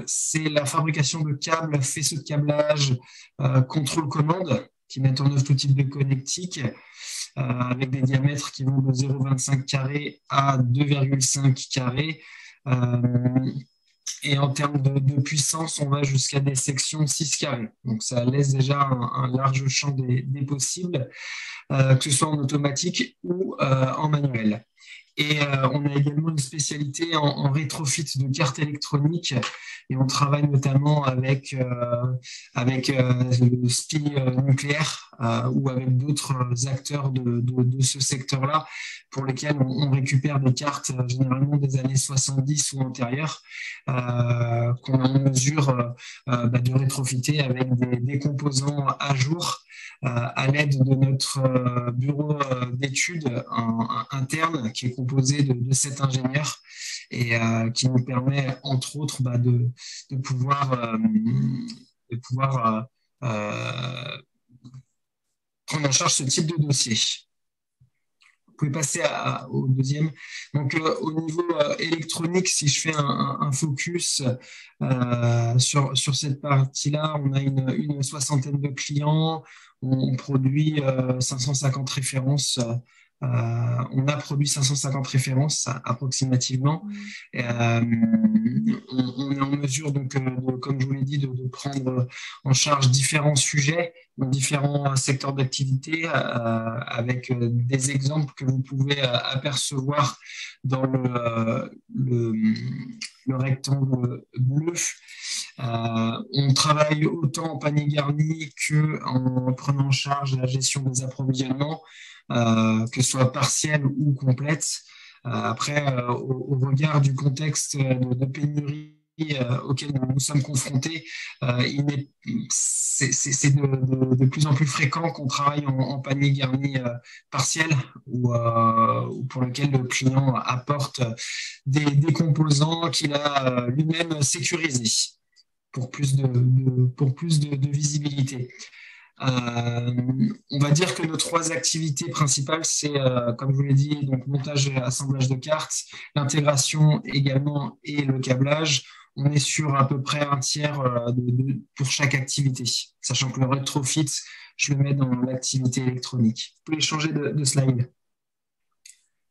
c'est la fabrication de câbles, faisceaux de câblage, contrôle-commande qui mettent en œuvre tout type de connectique avec des diamètres qui vont de 0,25 carré à 2,5 carrés. Et en termes de puissance, on va jusqu'à des sections 6 carrés. Donc, ça laisse déjà un large champ des possibles, que ce soit en automatique ou en manuel. Et on a également une spécialité en rétrofit de cartes électroniques et on travaille notamment avec le SPI nucléaire ou avec d'autres acteurs de ce secteur-là pour lesquels on récupère des cartes généralement des années 70 ou antérieures qu'on est en mesure de rétrofiter avec des composants à jour à l'aide de notre bureau d'études interne qui est composé de 7 ingénieurs et qui nous permet entre autres de pouvoir prendre en charge ce type de dossier. pouvez passer au deuxième. Donc, au niveau électronique, si je fais un focus sur cette partie-là, on a une soixantaine de clients, on produit 550 références. On a produit 550 références approximativement. On est en mesure, donc, comme je vous l'ai dit, de prendre en charge différents sujets dans différents secteurs d'activité avec des exemples que vous pouvez apercevoir dans le rectangle bleu. On travaille autant en panier garni qu'en prenant en charge la gestion des approvisionnements, que ce soit partielle ou complète. Après, au regard du contexte de pénurie auquel nous sommes confrontés, c'est de plus en plus fréquent qu'on travaille en panier garni partiel ou pour lequel le client apporte des composants qu'il a lui-même sécurisés pour plus de visibilité. On va dire que nos 3 activités principales, c'est, comme je vous l'ai dit, donc montage et assemblage de cartes, l'intégration également et le câblage. On est sur à peu près un tiers pour chaque activité, sachant que le retrofit, je le mets dans l'activité électronique. Vous pouvez changer de slide.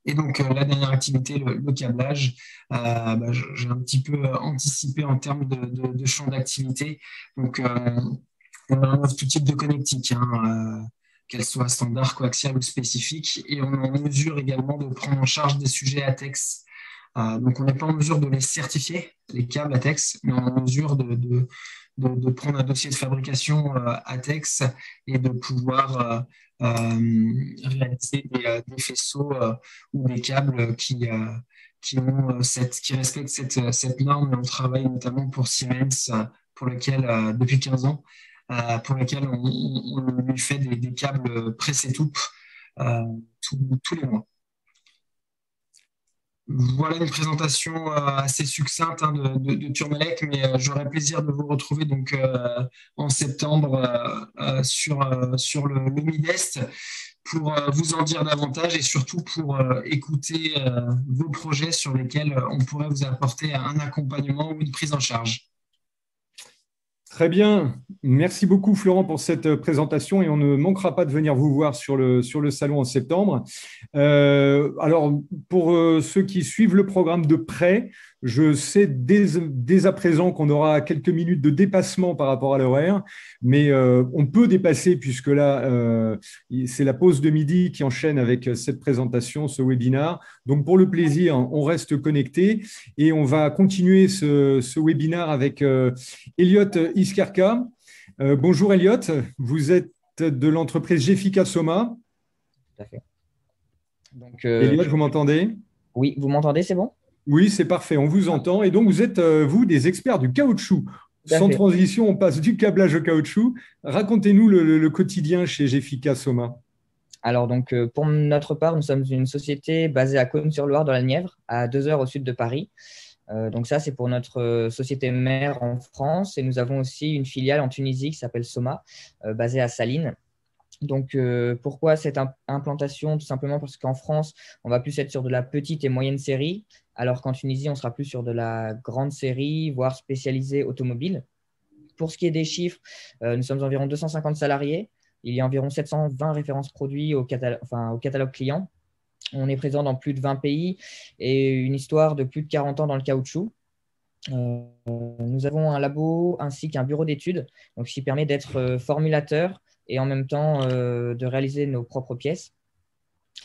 Et donc, la dernière activité, le câblage, j'ai un petit peu anticipé en termes de champ d'activité. Donc, on a tout type de connectique, qu'elle soit standard, coaxiale ou spécifique, et on est en mesure également de prendre en charge des sujets ATEX. Donc, on n'est pas en mesure de les certifier, les câbles ATEX, mais on est en mesure de prendre un dossier de fabrication ATEX et de pouvoir réaliser des faisceaux ou des câbles qui respectent cette norme. Et on travaille notamment pour Siemens, pour lequel, depuis 15 ans, pour lequel on lui fait des câbles presse-étoupe tous les mois. Voilà une présentation assez succincte de Tourmalec, mais j'aurai plaisir de vous retrouver donc en septembre sur le Mid-Est pour vous en dire davantage et surtout pour écouter vos projets sur lesquels on pourrait vous apporter un accompagnement ou une prise en charge. Très bien. Merci beaucoup, Florent, pour cette présentation et on ne manquera pas de venir vous voir sur le salon en septembre. Alors, pour ceux qui suivent le programme de près, je sais dès à présent qu'on aura quelques minutes de dépassement par rapport à l'horaire, mais on peut dépasser puisque là, c'est la pause de midi qui enchaîne avec cette présentation, ce webinaire. Donc, pour le plaisir, on reste connecté et on va continuer ce webinaire avec Elliot Iskerka. Bonjour Elliot, vous êtes de l'entreprise Jeffica Soma. Tout à fait. Donc, Elliot, vous m'entendez? Oui, vous m'entendez, c'est bon? Oui, c'est parfait, on vous entend. Et donc, vous êtes, vous, des experts du caoutchouc. Sans transition, on passe du câblage au caoutchouc. Racontez-nous le quotidien chez Jeffica Soma. Alors, donc, pour notre part, nous sommes une société basée à Cosne-sur-Loire, dans la Nièvre, à 2 heures au sud de Paris. Donc ça, c'est pour notre société mère en France. Et nous avons aussi une filiale en Tunisie qui s'appelle Soma, basée à Salines. Donc, pourquoi cette implantation? Tout simplement parce qu'en France, on va plus être sur de la petite et moyenne série, alors qu'en Tunisie, on sera plus sur de la grande série, voire spécialisée automobile. Pour ce qui est des chiffres, nous sommes environ 250 salariés. Il y a environ 720 références produits au catalogue client. On est présent dans plus de 20 pays et une histoire de plus de 40 ans dans le caoutchouc. Nous avons un labo ainsi qu'un bureau d'études, donc, qui permet d'être formulateur et en même temps de réaliser nos propres pièces.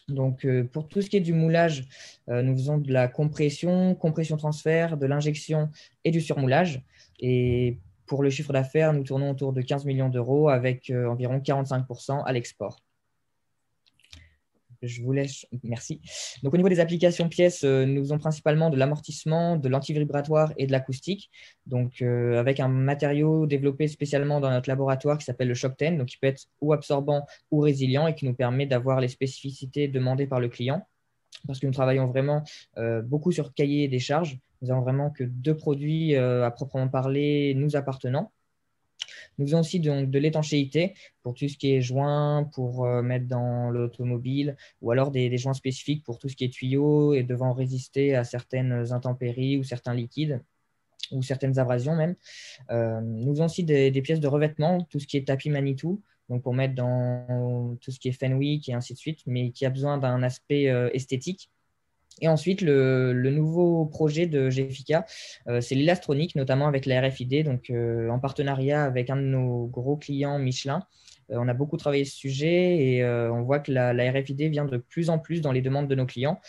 Donc, pour tout ce qui est du moulage, nous faisons de la compression-transfert, de l'injection et du surmoulage. Et pour le chiffre d'affaires, nous tournons autour de 15 millions d'euros avec environ 45% à l'export. Je vous laisse. Merci. Donc, au niveau des applications pièces, nous faisons principalement de l'amortissement, de l'antivibratoire et de l'acoustique. Donc, avec un matériau développé spécialement dans notre laboratoire qui s'appelle le Shock 10, donc qui peut être ou absorbant ou résilient et qui nous permet d'avoir les spécificités demandées par le client. Parce que nous travaillons vraiment beaucoup sur cahier des charges. Nous n'avons vraiment que 2 produits à proprement parler nous appartenant. Nous faisons aussi de l'étanchéité pour tout ce qui est joints, pour mettre dans l'automobile, ou alors des joints spécifiques pour tout ce qui est tuyaux et devant résister à certaines intempéries ou certains liquides, ou certaines abrasions même. Nous faisons aussi des pièces de revêtement, tout ce qui est tapis Manitou, donc pour mettre dans tout ce qui est Fenwick et ainsi de suite, mais qui a besoin d'un aspect esthétique. Et ensuite, le nouveau projet de GEFICA, c'est l'élastronique, notamment avec la RFID, donc en partenariat avec un de nos gros clients, Michelin. On a beaucoup travaillé ce sujet et on voit que la RFID vient de plus en plus dans les demandes de nos clients.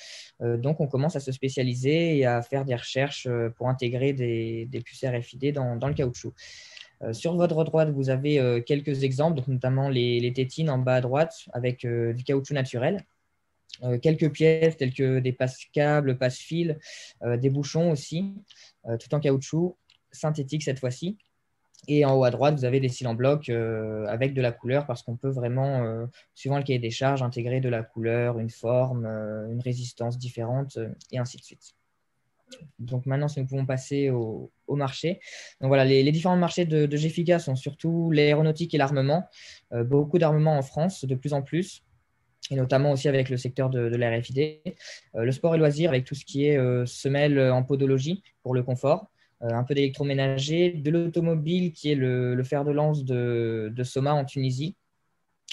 Donc, on commence à se spécialiser et à faire des recherches pour intégrer des puces RFID dans le caoutchouc. Sur votre droite, vous avez quelques exemples, donc notamment les tétines en bas à droite avec du caoutchouc naturel. Quelques pièces telles que des passe-câbles, passe-fils, des bouchons aussi, tout en caoutchouc, synthétique cette fois-ci. Et en haut à droite, vous avez des cils en bloc avec de la couleur parce qu'on peut vraiment, suivant le cahier des charges, intégrer de la couleur, une forme, une résistance différente et ainsi de suite. Donc maintenant, si nous pouvons passer au marché. Donc voilà, les différents marchés de GEFICA sont surtout l'aéronautique et l'armement. Beaucoup d'armement en France, de plus en plus, et notamment aussi avec le secteur de la RFID. Le sport et loisirs avec tout ce qui est semelles en podologie pour le confort. Un peu d'électroménager, de l'automobile qui est le fer de lance de Soma en Tunisie.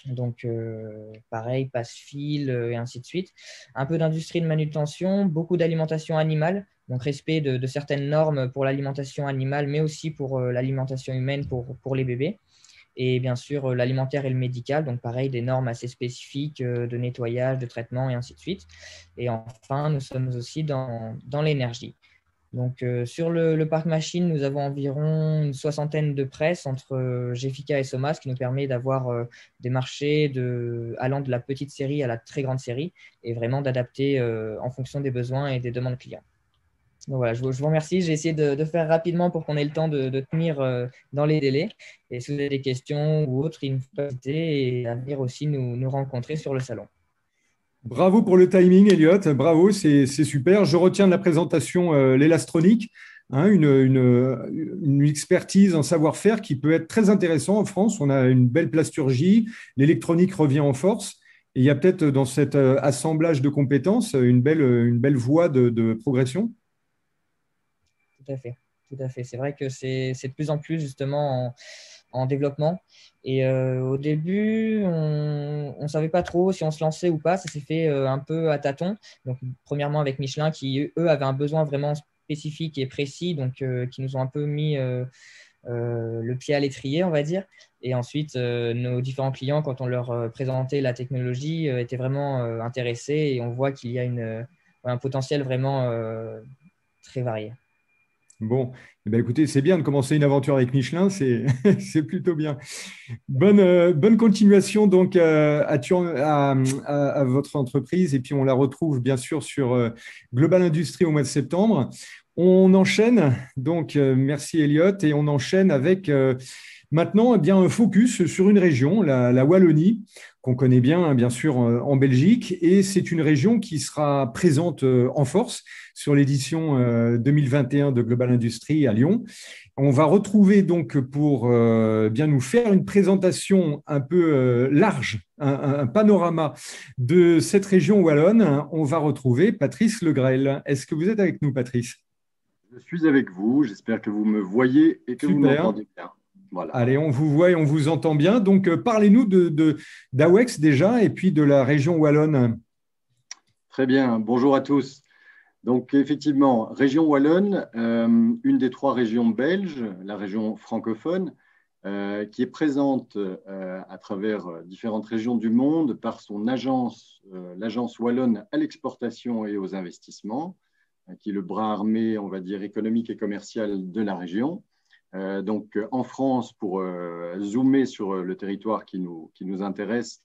Donc, pareil, passe-fil et ainsi de suite. Un peu d'industrie de manutention, beaucoup d'alimentation animale, donc respect de certaines normes pour l'alimentation animale, mais aussi pour l'alimentation humaine pour les bébés. Et bien sûr, l'alimentaire et le médical, donc pareil, des normes assez spécifiques de nettoyage, de traitement et ainsi de suite. Et enfin, nous sommes aussi dans l'énergie. Donc, sur le parc machine, nous avons environ une soixantaine de presses entre GEFICA et Soma, ce qui nous permet d'avoir des marchés allant de la petite série à la très grande série et vraiment d'adapter en fonction des besoins et des demandes clients. Donc voilà, je vous remercie. J'ai essayé de faire rapidement pour qu'on ait le temps de tenir dans les délais. Et si vous avez des questions ou autres, il ne faut pas hésiter et à venir aussi nous rencontrer sur le salon. Bravo pour le timing, Elliot. Bravo, c'est super. Je retiens de la présentation l'élastronique, hein, une expertise, un savoir-faire qui peut être très intéressant en France. On a une belle plasturgie, l'électronique revient en force. Et il y a peut-être dans cet assemblage de compétences une belle voie de progression. Tout à fait. C'est vrai que c'est de plus en plus justement en développement. Et au début, on ne savait pas trop si on se lançait ou pas. Ça s'est fait un peu à tâtons. Donc, premièrement avec Michelin qui, eux, avaient un besoin vraiment spécifique et précis, donc qui nous ont un peu mis le pied à l'étrier, on va dire. Et ensuite, nos différents clients, quand on leur présentait la technologie, étaient vraiment intéressés et on voit qu'il y a un potentiel vraiment très varié. Bon, eh bien, écoutez, c'est bien de commencer une aventure avec Michelin, c'est plutôt bien. Bonne continuation donc à votre entreprise et puis on la retrouve bien sûr sur Global Industries au mois de septembre. On enchaîne, donc merci Elliot, et on enchaîne avec maintenant un focus sur une région, la Wallonie, qu'on connaît bien sûr en Belgique, et c'est une région qui sera présente en force sur l'édition 2021 de Global Industries à Lyon. On va retrouver donc pour bien nous faire une présentation un peu large, un panorama de cette région wallonne. On va retrouver Patrice Legrel. Est-ce que vous êtes avec nous, Patrice ? Je suis avec vous. J'espère que vous me voyez et que vous m'entendez bien. Voilà. Allez, on vous voit et on vous entend bien. Donc, parlez-nous d'AWEX déjà et puis de la région wallonne. Très bien. Bonjour à tous. Donc, effectivement, région wallonne, une des 3 régions belges, la région francophone, qui est présente à travers différentes régions du monde par son agence, l'agence wallonne à l'exportation et aux investissements, qui est le bras armé, on va dire, économique et commercial de la région. Donc, en France, pour zoomer sur le territoire qui nous intéresse,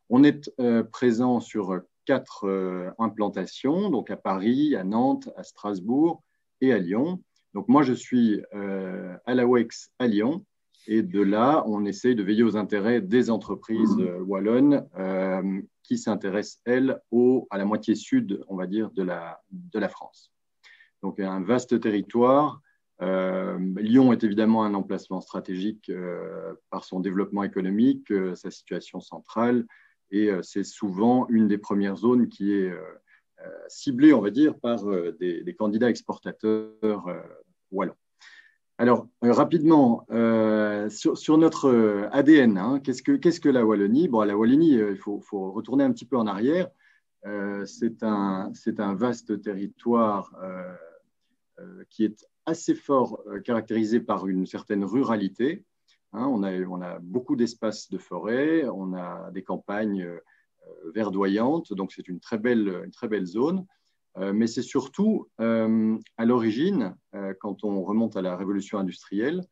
on est présent sur 4 implantations, donc à Paris, à Nantes, à Strasbourg et à Lyon. Donc, moi, je suis à l'AWEX à Lyon. Et de là, on essaye de veiller aux intérêts des entreprises wallonnes qui s'intéressent, elles, à la moitié sud, on va dire, de la France. Donc, un vaste territoire Lyon est évidemment un emplacement stratégique par son développement économique, sa situation centrale, et c'est souvent une des premières zones qui est ciblée, on va dire, par des candidats exportateurs wallons. Alors, rapidement, sur notre ADN, hein, qu'est-ce que la Wallonie? Bon, la Wallonie, il faut retourner un petit peu en arrière. C'est un vaste territoire qui est assez fort caractérisé par une certaine ruralité. Hein, on a beaucoup d'espaces de forêt, on a des campagnes verdoyantes, donc c'est une très belle zone. Mais c'est surtout, à l'origine, quand on remonte à la révolution industrielle,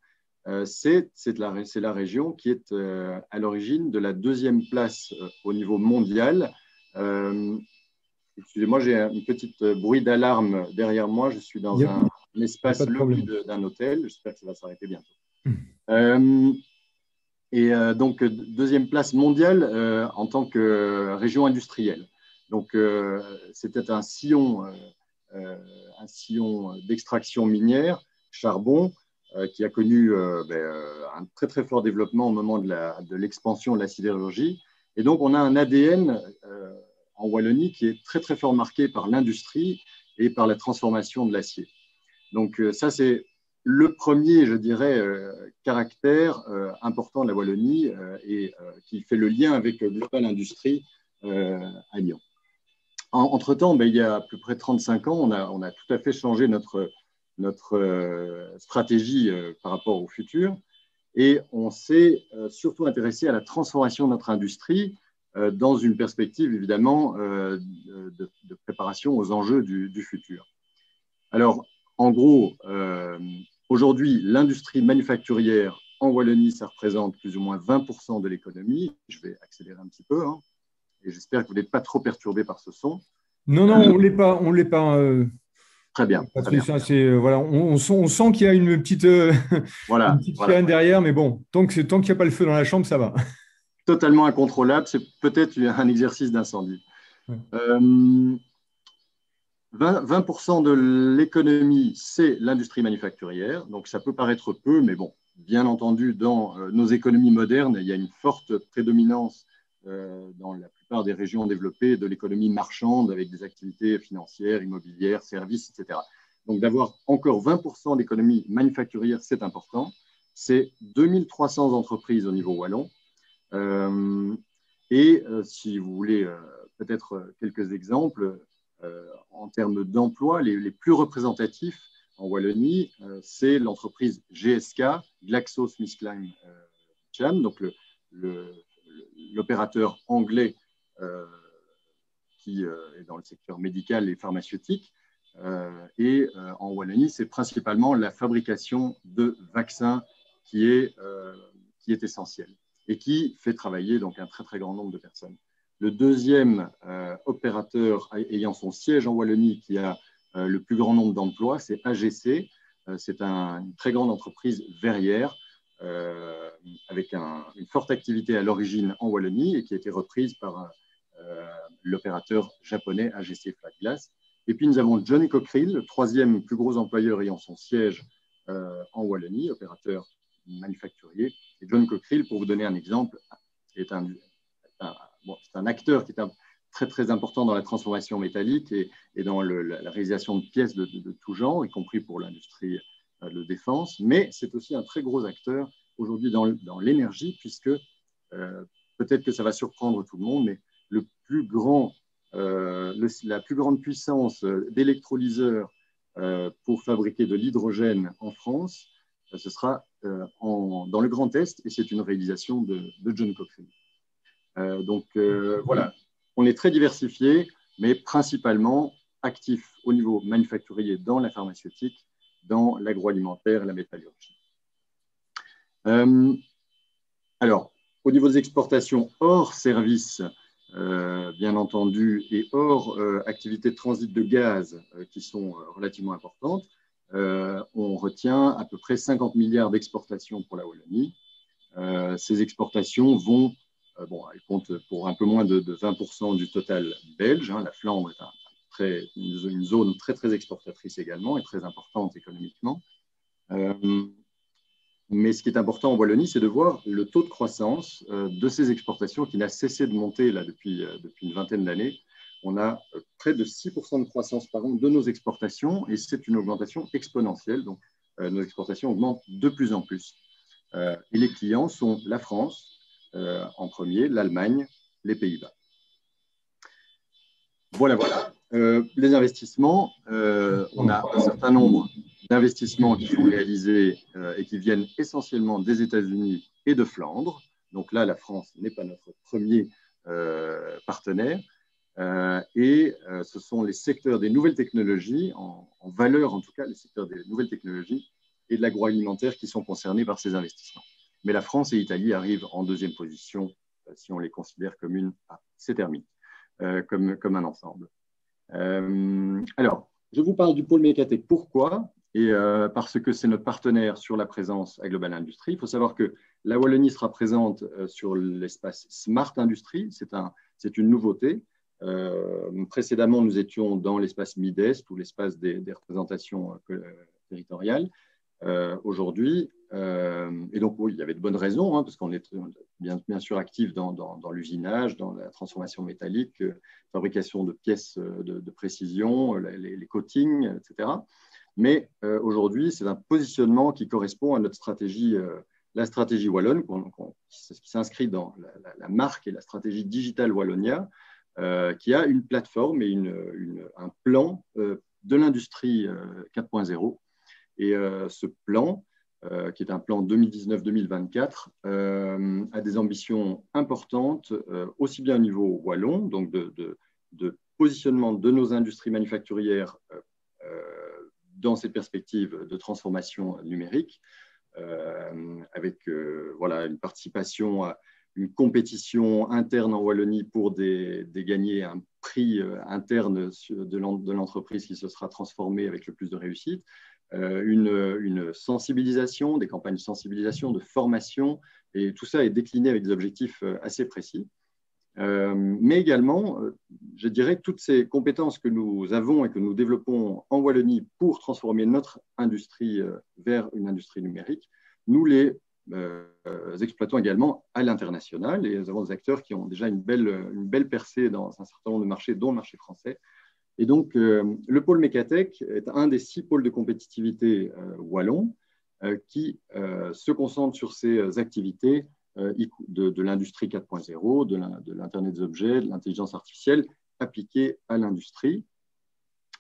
c'est la région qui est à l'origine de la deuxième place au niveau mondial. Excusez-moi, j'ai un petit bruit d'alarme derrière moi. Je suis dans un espace lobby d'un hôtel. J'espère que ça va s'arrêter bientôt. Donc, deuxième place mondiale en tant que région industrielle. Donc, c'était un sillon d'extraction minière, charbon, qui a connu un très, très fort développement au moment de l'expansion de la sidérurgie. Et donc, on a un ADN en Wallonie qui est très, très fort marqué par l'industrie et par la transformation de l'acier. Donc, ça, c'est le premier, je dirais, caractère important de la Wallonie et qui fait le lien avec Global Industries à Lyon. Entre-temps, il y a à peu près 35 ans, on a tout à fait changé notre stratégie par rapport au futur et on s'est surtout intéressé à la transformation de notre industrie dans une perspective évidemment de préparation aux enjeux du futur. Alors, en gros, aujourd'hui, l'industrie manufacturière en Wallonie, ça représente plus ou moins 20% de l'économie. Je vais accélérer un petit peu, hein, et j'espère que vous n'êtes pas trop perturbé par ce son. Non, on ne l'est pas. Très bien. Patricia, voilà, on sent qu'il y a une petite sirène derrière, mais bon, tant qu'il n'y a pas le feu dans la chambre, ça va. Totalement incontrôlable, c'est peut-être un exercice d'incendie. Ouais. 20% de l'économie, c'est l'industrie manufacturière, donc ça peut paraître peu, mais bon, bien entendu, dans nos économies modernes, il y a une forte prédominance dans la plupart des régions développées de l'économie marchande avec des activités financières, immobilières, services, etc. Donc d'avoir encore 20% d'économie manufacturière, c'est important. C'est 2300 entreprises au niveau wallon. Si vous voulez peut-être quelques exemples, en termes d'emploi, les plus représentatifs en Wallonie, c'est l'entreprise GSK, GlaxoSmithKline Cham, donc l'opérateur anglais qui est dans le secteur médical et pharmaceutique. En Wallonie, c'est principalement la fabrication de vaccins qui est essentielle et qui fait travailler donc un très, très grand nombre de personnes. Le deuxième opérateur ayant son siège en Wallonie qui a le plus grand nombre d'emplois, c'est AGC. C'est une très grande entreprise verrière avec une forte activité à l'origine en Wallonie et qui a été reprise par l'opérateur japonais AGC Flat Glass. Et puis nous avons John Cockerill, le troisième plus gros employeur ayant son siège en Wallonie, opérateur manufacturier. Et John Cockerill, pour vous donner un exemple, c'est un acteur qui est très, très important dans la transformation métallique et dans la réalisation de pièces de tout genre, y compris pour l'industrie de défense. Mais c'est aussi un très gros acteur aujourd'hui dans l'énergie, puisque peut-être que ça va surprendre tout le monde, mais la plus grande puissance d'électrolyseurs pour fabriquer de l'hydrogène en France, ce sera dans le Grand Est, et c'est une réalisation de John Cockerill. Voilà, on est très diversifié, mais principalement actif au niveau manufacturier dans la pharmaceutique, dans l'agroalimentaire et la métallurgie. Alors, au niveau des exportations hors services, bien entendu, et hors activités de transit de gaz qui sont relativement importantes, on retient à peu près 50 milliards d'exportations pour la Wallonie. Ces exportations vont elles comptent pour un peu moins de 20% du total belge. Hein. La Flandre est une zone très, très exportatrice également et très importante économiquement. Mais ce qui est important en Wallonie, c'est de voir le taux de croissance de ces exportations qui n'a cessé de monter là, depuis une vingtaine d'années. On a près de 6% de croissance par an de nos exportations et c'est une augmentation exponentielle. Donc, nos exportations augmentent de plus en plus. Et les clients sont la France en premier, l'Allemagne, les Pays-Bas. Voilà. Les investissements, on a un certain nombre d'investissements qui sont réalisés et qui viennent essentiellement des États-Unis et de Flandre. Donc là, la France n'est pas notre premier partenaire. Ce sont les secteurs des nouvelles technologies, en valeur en tout cas, les secteurs des nouvelles technologies et de l'agroalimentaire qui sont concernés par ces investissements. Mais la France et l'Italie arrivent en deuxième position si on les considère comme une... Ah, c'est terminé, comme un ensemble. Alors, je vous parle du pôle Mécatech. Pourquoi? Parce que c'est notre partenaire sur la présence à Global Industrie. Il faut savoir que la Wallonie sera présente sur l'espace Smart Industry. C'est une nouveauté. Précédemment, nous étions dans l'espace Mid-Est ou l'espace des représentations territoriales. Aujourd'hui, et donc oui, il y avait de bonnes raisons, parce qu'on est bien sûr actif dans l'usinage, dans la transformation métallique, fabrication de pièces de précision, les coatings, etc. Mais aujourd'hui, c'est un positionnement qui correspond à notre stratégie, la stratégie wallonne, qui s'inscrit dans la marque et la stratégie Digital Wallonia, qui a une plateforme et un plan de l'industrie 4.0. Et ce plan, qui est un plan 2019-2024, a des ambitions importantes, aussi bien au niveau wallon, donc de positionnement de nos industries manufacturières dans cette perspective de transformation numérique, avec une participation à une compétition interne en Wallonie pour gagner un prix interne de l'entreprise qui se sera transformée avec le plus de réussite, une sensibilisation, des campagnes de sensibilisation, de formation, et tout ça est décliné avec des objectifs assez précis. Mais également, je dirais que toutes ces compétences que nous avons et que nous développons en Wallonie pour transformer notre industrie vers une industrie numérique, nous les exploitons également à l'international, et nous avons des acteurs qui ont déjà une belle percée dans un certain nombre de marchés, dont le marché français. Et donc, le pôle Mécatech est un des 6 pôles de compétitivité wallons qui se concentre sur ces activités de l'industrie 4.0, de l'Internet des objets, de l'intelligence artificielle appliquée à l'industrie.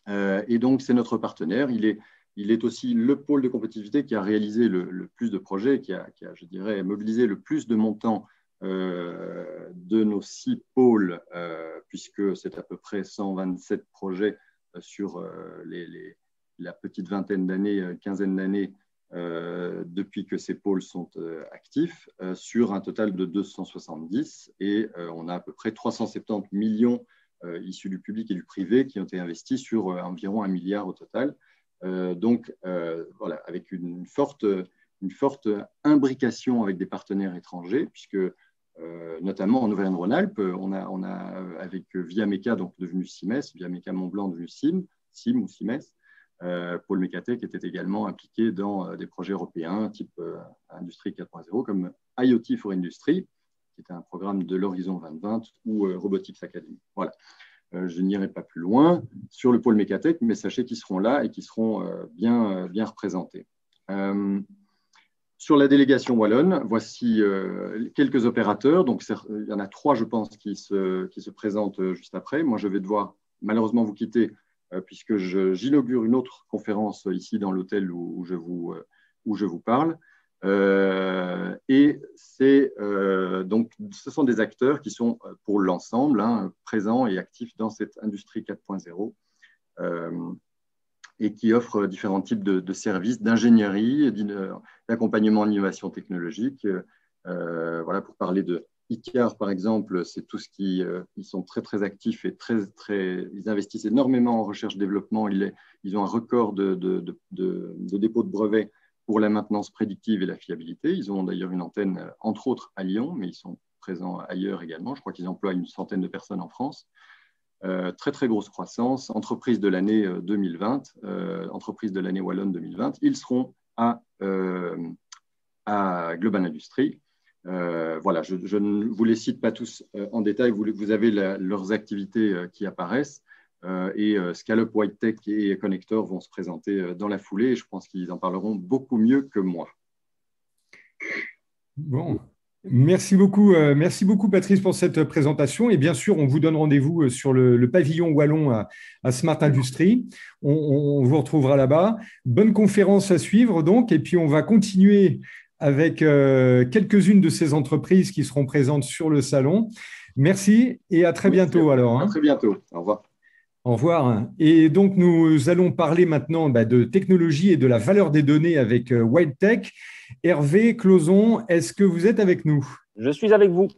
Et donc, c'est notre partenaire. Il est aussi le pôle de compétitivité qui a réalisé le plus de projets, qui a, je dirais, mobilisé le plus de montants de nos 6 pôles, puisque c'est à peu près 127 projets sur la petite vingtaine d'années, quinzaine d'années, depuis que ces pôles sont actifs, sur un total de 270. Et on a à peu près 370 millions issus du public et du privé qui ont été investis sur environ 1 milliard au total. Donc, voilà, avec une forte imbrication avec des partenaires étrangers, puisque notamment en Auvergne-Rhône-Alpes, on a avec Viameca, donc devenu Simes, Viameca Mont-Blanc devenu SIM ou Simes, pôle Mécatech était également impliqué dans des projets européens type Industrie 4.0 comme IoT for Industry, qui est un programme de l'Horizon 2020, ou Robotics Academy. Voilà. Je n'irai pas plus loin sur le pôle Mécatech, mais sachez qu'ils seront là et qu'ils seront bien représentés. Sur la délégation wallonne, voici quelques opérateurs. Donc, il y en a 3, je pense, qui se présentent juste après. Moi, je vais devoir malheureusement vous quitter puisque j'inaugure une autre conférence ici dans l'hôtel où je vous parle. Et donc, ce sont des acteurs qui sont pour l'ensemble présents et actifs dans cette industrie 4.0 et qui offrent différents types de services d'ingénierie, d'accompagnement en innovation technologique. Voilà, pour parler de ICAR, par exemple, c'est tout ce ils sont très, très actifs et ils investissent énormément en recherche-développement. Ils ont un record de dépôt de brevets pour la maintenance prédictive et la fiabilité. Ils ont d'ailleurs une antenne, entre autres, à Lyon, mais ils sont présents ailleurs également. Je crois qu'ils emploient une centaine de personnes en France. Très, très grosse croissance. Entreprise de l'année 2020, entreprise de l'année wallonne 2020. Ils seront à Global Industries. Voilà, je ne vous les cite pas tous en détail, vous avez leurs activités qui apparaissent et Scale-up, WhiteTech et Connector vont se présenter dans la foulée et je pense qu'ils en parleront beaucoup mieux que moi. Bon. Merci beaucoup Patrice pour cette présentation et bien sûr on vous donne rendez-vous sur le pavillon wallon à Smart Industries. On vous retrouvera là-bas. Bonne conférence à suivre donc et puis on va continuer avec quelques-unes de ces entreprises qui seront présentes sur le salon. Merci et à très bientôt alors. À très bientôt. Au revoir. Au revoir. Et donc, nous allons parler maintenant de technologie et de la valeur des données avec WhiteTech. Hervé Clauson, est-ce que vous êtes avec nous? Je suis avec vous.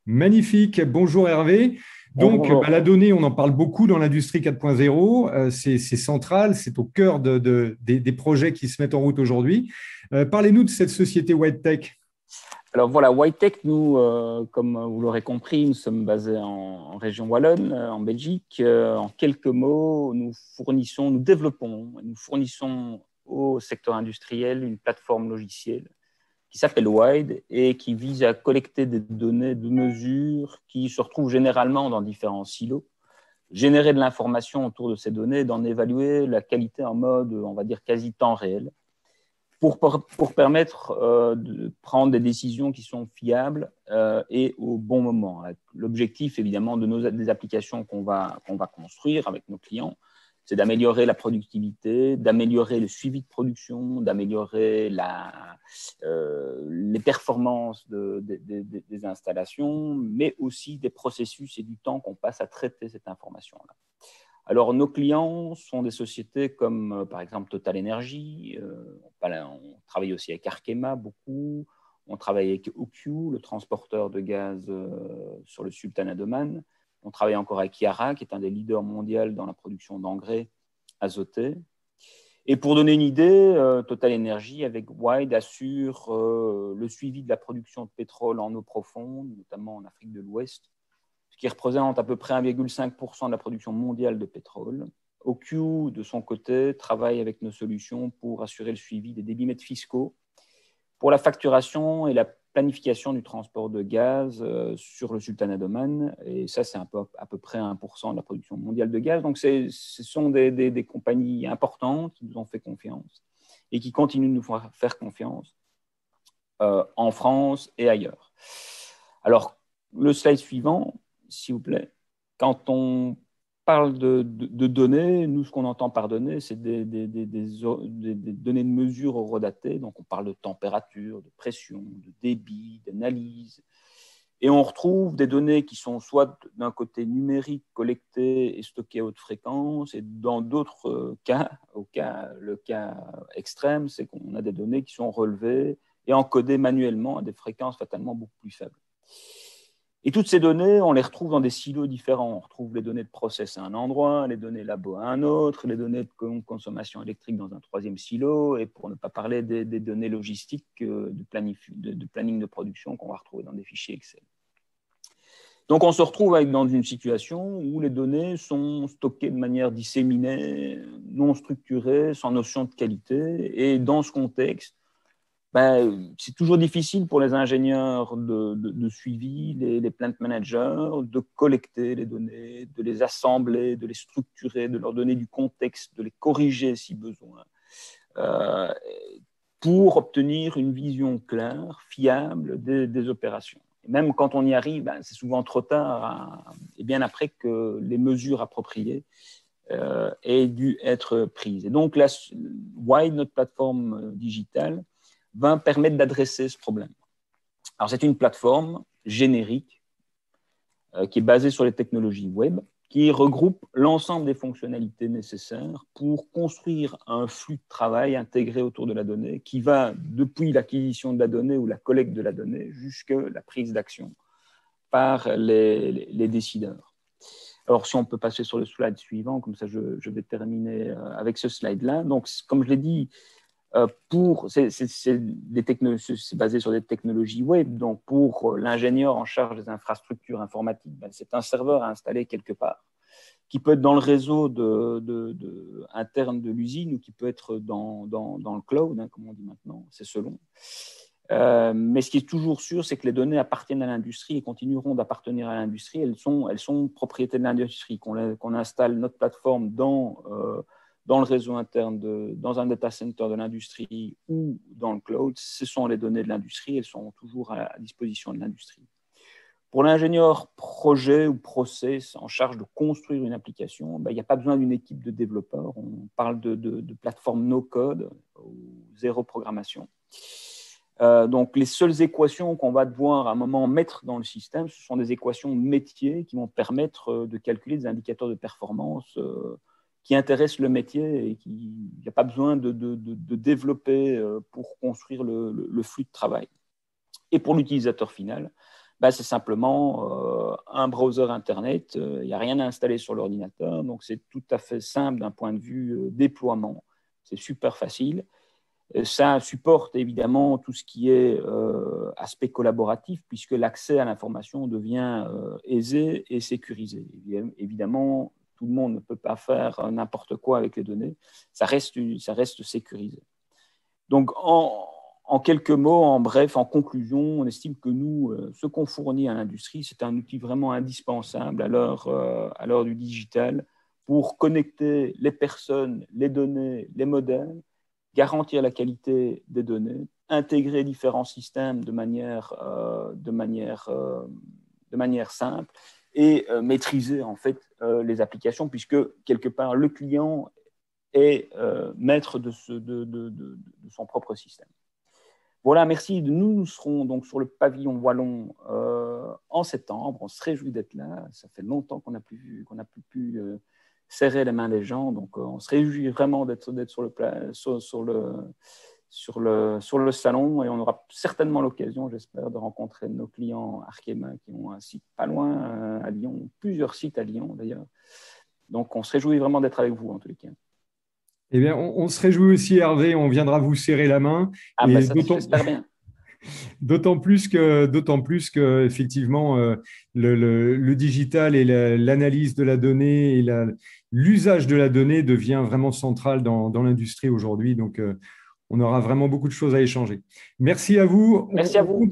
Magnifique. Bonjour Hervé. Donc, la donnée, on en parle beaucoup dans l'industrie 4.0. C'est central, c'est au cœur des projets qui se mettent en route aujourd'hui. Parlez-nous de cette société WhiteTech. Alors voilà, WhiteTech, nous, comme vous l'aurez compris, nous sommes basés en région wallonne, en Belgique. En quelques mots, nous développons au secteur industriel une plateforme logicielle qui s'appelle Wide et qui vise à collecter des données de mesure qui se retrouvent généralement dans différents silos, générer de l'information autour de ces données, d'en évaluer la qualité en mode, on va dire, quasi temps réel, pour permettre de prendre des décisions qui sont fiables et au bon moment. L'objectif, évidemment, des applications qu'on va construire avec nos clients, c'est d'améliorer la productivité, d'améliorer le suivi de production, d'améliorer les performances des installations, mais aussi des processus et du temps qu'on passe à traiter cette information-là. Alors, nos clients sont des sociétés comme, par exemple, Total Energy. On travaille aussi avec Arkema beaucoup. On travaille avec OQ, le transporteur de gaz sur le Sultanat d'Oman. On travaille encore avec Yara, qui est un des leaders mondiaux dans la production d'engrais azotés. Et pour donner une idée, Total Energy, avec Wide, assure le suivi de la production de pétrole en eau profonde, notamment en Afrique de l'Ouest, qui représente à peu près 1,5% de la production mondiale de pétrole. OQ, de son côté, travaille avec nos solutions pour assurer le suivi des débitmètres fiscaux pour la facturation et la planification du transport de gaz sur le Sultanat d'Oman. Et ça, c'est à peu près 1% de la production mondiale de gaz. Donc, ce sont des compagnies importantes qui nous ont fait confiance et qui continuent de nous faire confiance en France et ailleurs. Alors, le slide suivant, s'il vous plaît. Quand on parle de données, nous, ce qu'on entend par données, c'est des données de mesure horodatées. Donc, on parle de température, de pression, de débit, d'analyse. Et on retrouve des données qui sont soit d'un côté numérique, collectées et stockées à haute fréquence, et dans d'autres cas, le cas extrême, c'est qu'on a des données qui sont relevées et encodées manuellement à des fréquences fatalement beaucoup plus faibles. Et toutes ces données, on les retrouve dans des silos différents. On retrouve les données de process à un endroit, les données labo à un autre, les données de consommation électrique dans un troisième silo, et pour ne pas parler des données logistiques de planning de production qu'on va retrouver dans des fichiers Excel. Donc, on se retrouve dans une situation où les données sont stockées de manière disséminée, non structurée, sans notion de qualité. Et dans ce contexte, c'est toujours difficile pour les ingénieurs de suivi, les plant managers, de collecter les données, de les assembler, de les structurer, de leur donner du contexte, de les corriger si besoin, pour obtenir une vision claire, fiable des opérations. Et même quand on y arrive, c'est souvent trop tard, et bien après que les mesures appropriées aient dû être prises. Et donc, Wide, notre plateforme digitale, va permettre d'adresser ce problème. Alors, c'est une plateforme générique qui est basée sur les technologies web, qui regroupe l'ensemble des fonctionnalités nécessaires pour construire un flux de travail intégré autour de la donnée qui va depuis l'acquisition de la donnée ou la collecte de la donnée jusqu'à la prise d'action par les décideurs. Alors, si on peut passer sur le slide suivant, comme ça je vais terminer avec ce slide-là. Donc, comme je l'ai dit, c'est basé sur des technologies web. Donc, pour l'ingénieur en charge des infrastructures informatiques, c'est un serveur à installer quelque part qui peut être dans le réseau interne de l'usine ou qui peut être dans le cloud, hein, comme on dit maintenant, c'est selon. Mais ce qui est toujours sûr, c'est que les données appartiennent à l'industrie et continueront d'appartenir à l'industrie. Elles sont propriété de l'industrie. Qu'on installe notre plateforme dans le réseau interne, dans un data center de l'industrie ou dans le cloud, ce sont les données de l'industrie. Elles sont toujours à disposition de l'industrie. Pour l'ingénieur projet ou process en charge de construire une application, il n'y a pas besoin d'une équipe de développeurs. On parle de plateforme no-code ou zéro programmation. Donc, les seules équations qu'on va devoir à un moment mettre dans le système, ce sont des équations métiers qui vont permettre de calculer des indicateurs de performance qui intéressent le métier et il n'y a pas besoin de développer pour construire le flux de travail. Et pour l'utilisateur final, c'est simplement un browser Internet. Il n'y a rien à installer sur l'ordinateur, donc c'est tout à fait simple d'un point de vue déploiement. C'est super facile. Ça supporte évidemment tout ce qui est aspect collaboratif, puisque l'accès à l'information devient aisé et sécurisé. Évidemment, tout le monde ne peut pas faire n'importe quoi avec les données. Ça reste sécurisé. Donc, en quelques mots, en bref, en conclusion, on estime que nous, ce qu'on fournit à l'industrie, c'est un outil vraiment indispensable à l'heure du digital pour connecter les personnes, les données, les modèles, garantir la qualité des données, intégrer différents systèmes de manière simple et maîtriser en fait les applications, puisque quelque part le client est maître de son propre système. Voilà, merci. Nous serons donc sur le pavillon wallon en septembre. On se réjouit d'être là. Ça fait longtemps qu'on n'a plus pu serrer les mains des gens. Donc, on se réjouit vraiment d'être sur le salon et on aura certainement l'occasion, j'espère, de rencontrer nos clients Arkema qui ont un site pas loin à Lyon, plusieurs sites à Lyon d'ailleurs. Donc, on se réjouit vraiment d'être avec vous en tous les cas. Eh bien, on se réjouit aussi, Hervé, on viendra vous serrer la main. J'espère bien. D'autant plus que effectivement, le digital et l'analyse de la donnée et l'usage de la donnée devient vraiment central dans l'industrie aujourd'hui. Donc, on aura vraiment beaucoup de choses à échanger. Merci à vous. Merci à vous.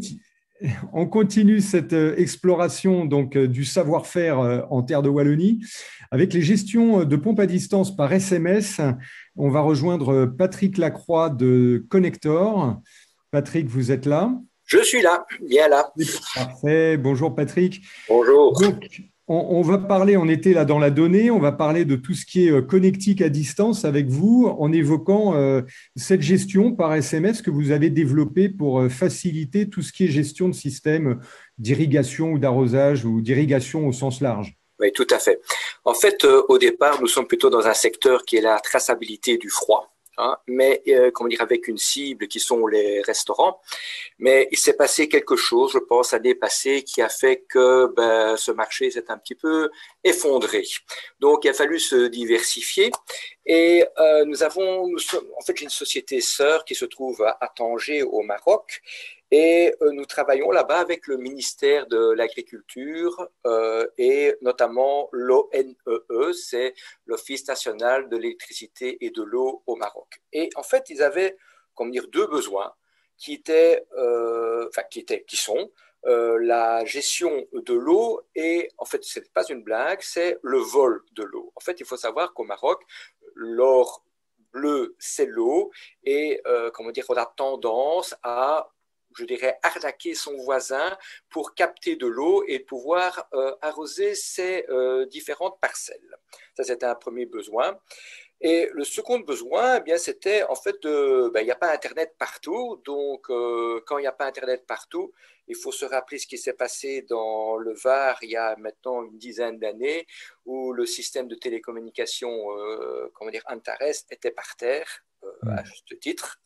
On continue cette exploration donc, du savoir-faire en terre de Wallonie avec les gestions de pompes à distance par SMS. On va rejoindre Patrick Lacroix de Connector. Patrick, vous êtes là? Je suis là, bien là. Parfait. Bonjour Patrick. Bonjour. Donc, on va parler, on était là dans la donnée, on va parler de tout ce qui est connectique à distance avec vous en évoquant cette gestion par SMS que vous avez développée pour faciliter tout ce qui est gestion de systèmes d'irrigation ou d'arrosage ou d'irrigation au sens large. Oui, tout à fait. En fait, au départ, nous sommes plutôt dans un secteur qui est la traçabilité du froid. Mais comment dire, avec une cible qui sont les restaurants. Mais il s'est passé quelque chose, je pense, l'année passée, qui a fait que ce marché s'est un petit peu effondré. Donc, il a fallu se diversifier. Et en fait, j'ai une société sœur qui se trouve à Tanger, au Maroc. Et nous travaillons là-bas avec le ministère de l'Agriculture et notamment l'ONEE, c'est l'Office national de l'électricité et de l'eau au Maroc. Et en fait, ils avaient, comment dire, deux besoins qui sont la gestion de l'eau et en fait, ce n'est pas une blague, c'est le vol de l'eau. En fait, il faut savoir qu'au Maroc, l'or bleu, c'est l'eau et comment dire, on a tendance à arnaquer son voisin pour capter de l'eau et pouvoir arroser ses différentes parcelles. Ça, c'était un premier besoin. Et le second besoin, eh bien, c'était en fait, il n'y a pas Internet partout. Donc, quand il n'y a pas Internet partout, il faut se rappeler ce qui s'est passé dans le Var il y a maintenant une dizaine d'années où le système de télécommunication, Antares était par terre. À juste titre.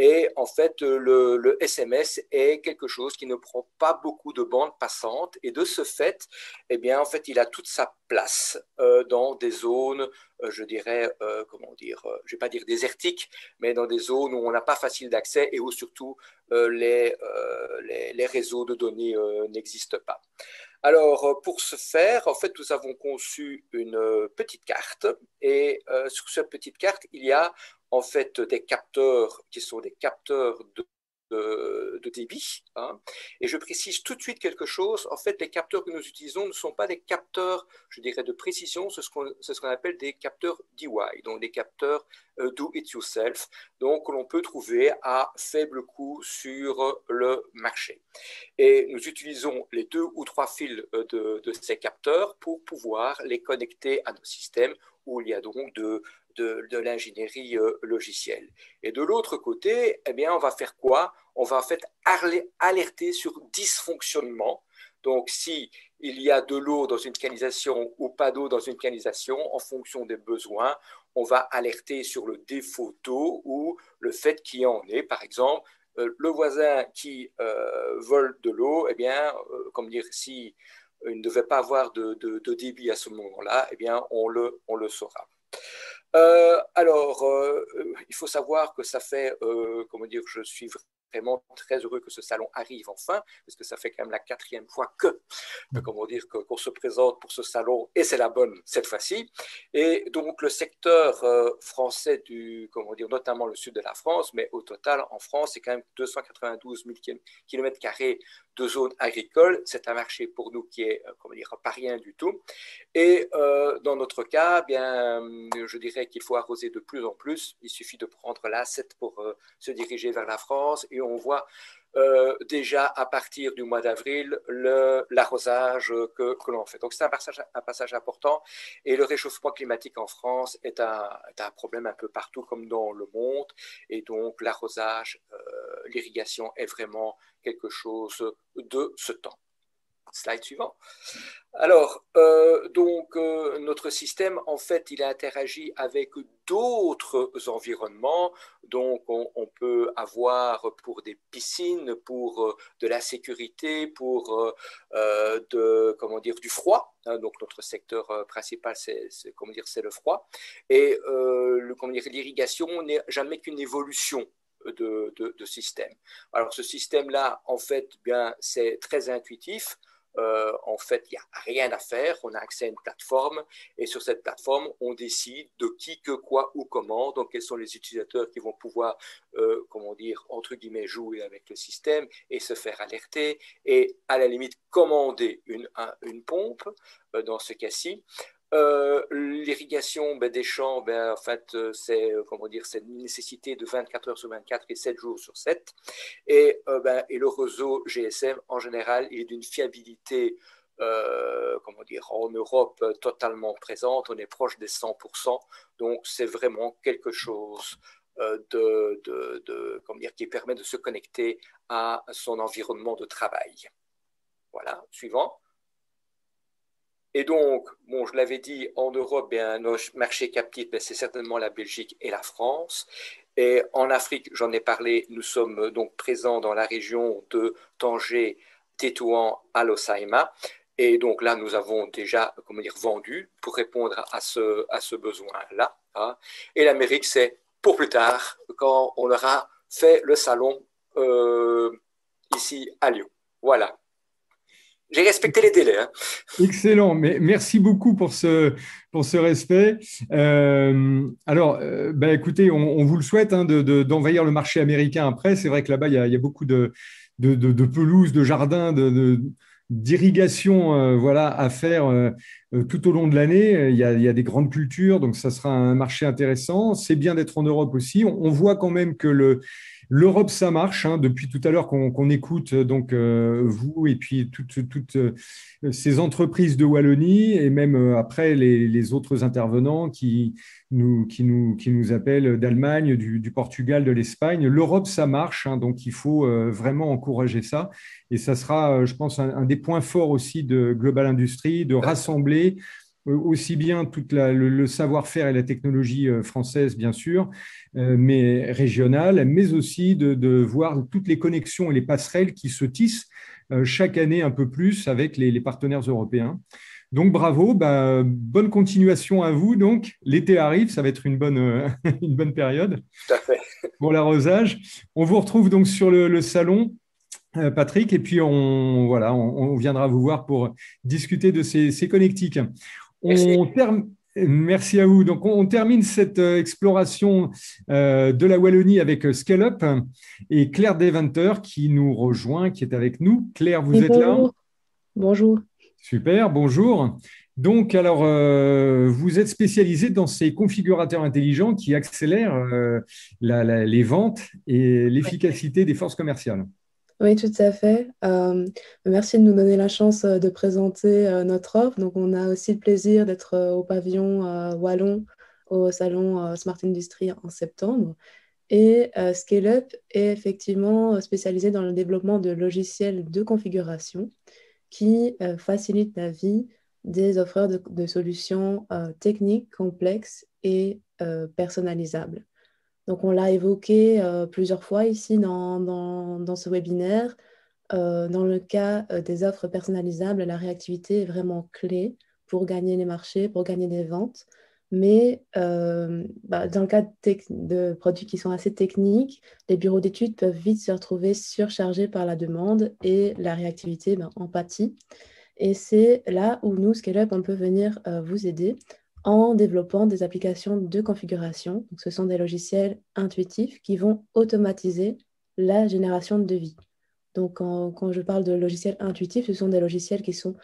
Et en fait, le SMS est quelque chose qui ne prend pas beaucoup de bandes passantes et de ce fait, eh bien, en fait, il a toute sa place dans des zones, je dirais, je ne vais pas dire désertiques, mais dans des zones où on n'a pas facile d'accès et où surtout les réseaux de données n'existent pas. Alors, pour ce faire, en fait, nous avons conçu une petite carte et sur cette petite carte, il y a en fait des capteurs qui sont des capteurs de débit. Hein. Et je précise tout de suite quelque chose. En fait, les capteurs que nous utilisons ne sont pas des capteurs, je dirais, de précision. C'est ce qu'on appelle des capteurs DIY, donc des capteurs do it yourself, donc que l'on peut trouver à faible coût sur le marché. Et nous utilisons les 2 ou 3 fils de ces capteurs pour pouvoir les connecter à nos systèmes où il y a donc de l'ingénierie logicielle. Et de l'autre côté, eh bien, on va faire quoi? On va en fait alerter sur dysfonctionnement. Donc, si il y a de l'eau dans une canalisation ou pas d'eau dans une canalisation, en fonction des besoins, on va alerter sur le défaut d'eau ou le fait qu'il y en ait. Par exemple, le voisin qui vole de l'eau, eh bien, comment dire, si il ne devait pas avoir de débit à ce moment-là, eh bien, on le saura. Alors, il faut savoir que ça fait, comment dire, je suis vraiment très heureux que ce salon arrive enfin, parce que ça fait quand même la 4e fois comment dire, qu'on se présente pour ce salon, et c'est la bonne cette fois-ci. Et donc, le secteur français comment dire, notamment le sud de la France, mais au total, en France, c'est quand même 292 000 km² de zones agricoles. C'est un marché pour nous qui est, comment dire, pas rien du tout. Et dans notre cas, bien, je dirais qu'il faut arroser de plus en plus. Il suffit de prendre l'A7 pour se diriger vers la France et on voit déjà à partir du mois d'avril l'arrosage que l'on fait. Donc c'est un passage important et le réchauffement climatique en France est un problème un peu partout comme dans le monde et donc l'arrosage, l'irrigation est vraiment quelque chose de ce temps. Slide suivant. Alors, notre système, en fait, il interagit avec d'autres environnements. Donc, on peut avoir pour des piscines, pour de la sécurité, pour comment dire, du froid. Hein, donc, notre secteur principal, c'est le froid. Et l'irrigation n'est jamais qu'une évolution de système. Alors, ce système-là, en fait, bien, c'est très intuitif. En fait, il n'y a rien à faire, on a accès à une plateforme et sur cette plateforme, on décide de qui, que, quoi ou comment, donc quels sont les utilisateurs qui vont pouvoir, comment dire, entre guillemets, jouer avec le système et se faire alerter et à la limite commander une pompe dans ce cas-ci. L'irrigation des champs, en fait, c'est une nécessité de 24 heures sur 24 et 7 jours sur 7. Et le réseau GSM, en général, il est d'une fiabilité, en Europe totalement présente. On est proche des 100%. Donc, c'est vraiment quelque chose qui permet de se connecter à son environnement de travail. Voilà, suivant. Et donc, bon, je l'avais dit, en Europe, nos marchés captifs, c'est certainement la Belgique et la France. Et en Afrique, j'en ai parlé, nous sommes donc présents dans la région de Tanger, Tétouan, à Losaima. Et donc là, nous avons déjà, vendu pour répondre à ce besoin-là. Hein. Et l'Amérique, c'est pour plus tard, quand on aura fait le salon ici à Lyon. Voilà. J'ai respecté les délais. Hein. Excellent, mais merci beaucoup pour ce respect. Alors, écoutez, on vous le souhaite hein, d'envahir le marché américain après. C'est vrai que là-bas, il y a beaucoup de pelouses, de jardins, d'irrigation à faire tout au long de l'année. Il y a des grandes cultures, donc ça sera un marché intéressant. C'est bien d'être en Europe aussi. On voit quand même que l'Europe, ça marche. Hein, depuis tout à l'heure qu'on écoute donc vous et puis toutes ces entreprises de Wallonie et même après les autres intervenants qui nous appellent d'Allemagne, du Portugal, de l'Espagne. L'Europe, ça marche. Hein, donc il faut vraiment encourager ça. Et ça sera, je pense, un des points forts aussi de Global Industries, de rassembler aussi bien tout le savoir-faire et la technologie française, bien sûr, mais régionale, mais aussi de voir toutes les connexions et les passerelles qui se tissent chaque année un peu plus avec les partenaires européens. Donc, bravo, bonne continuation à vous. Donc, l'été arrive, ça va être une bonne période Tout à fait. pour l'arrosage. On vous retrouve donc sur le salon Patrick, et puis on viendra vous voir pour discuter de ces connectiques. Merci. Merci à vous. Donc, on termine cette exploration de la Wallonie avec Scale Up et Claire Deventer qui nous rejoint, qui est avec nous. Claire, vous êtes là? Bonjour. Super, bonjour. Donc, alors, vous êtes spécialisé dans ces configurateurs intelligents qui accélèrent les ventes et l'efficacité des forces commerciales. Oui, tout à fait. Merci de nous donner la chance de présenter notre offre. Donc, on a aussi le plaisir d'être au pavillon wallon au salon Smart Industry en septembre. Et Scale Up est effectivement spécialisé dans le développement de logiciels de configuration qui facilitent la vie des offreurs de solutions techniques, complexes et personnalisables. Donc, on l'a évoqué plusieurs fois ici dans ce webinaire. Dans le cas des offres personnalisables, la réactivité est vraiment clé pour gagner les marchés, pour gagner des ventes. Mais dans le cas de produits qui sont assez techniques, les bureaux d'études peuvent vite se retrouver surchargés par la demande et la réactivité en pâtit. Et c'est là où nous, Scale Up, on peut venir vous aider en développant des applications de configuration. Donc, ce sont des logiciels intuitifs qui vont automatiser la génération de devis. Donc, quand je parle de logiciels intuitifs, ce sont des logiciels qui sont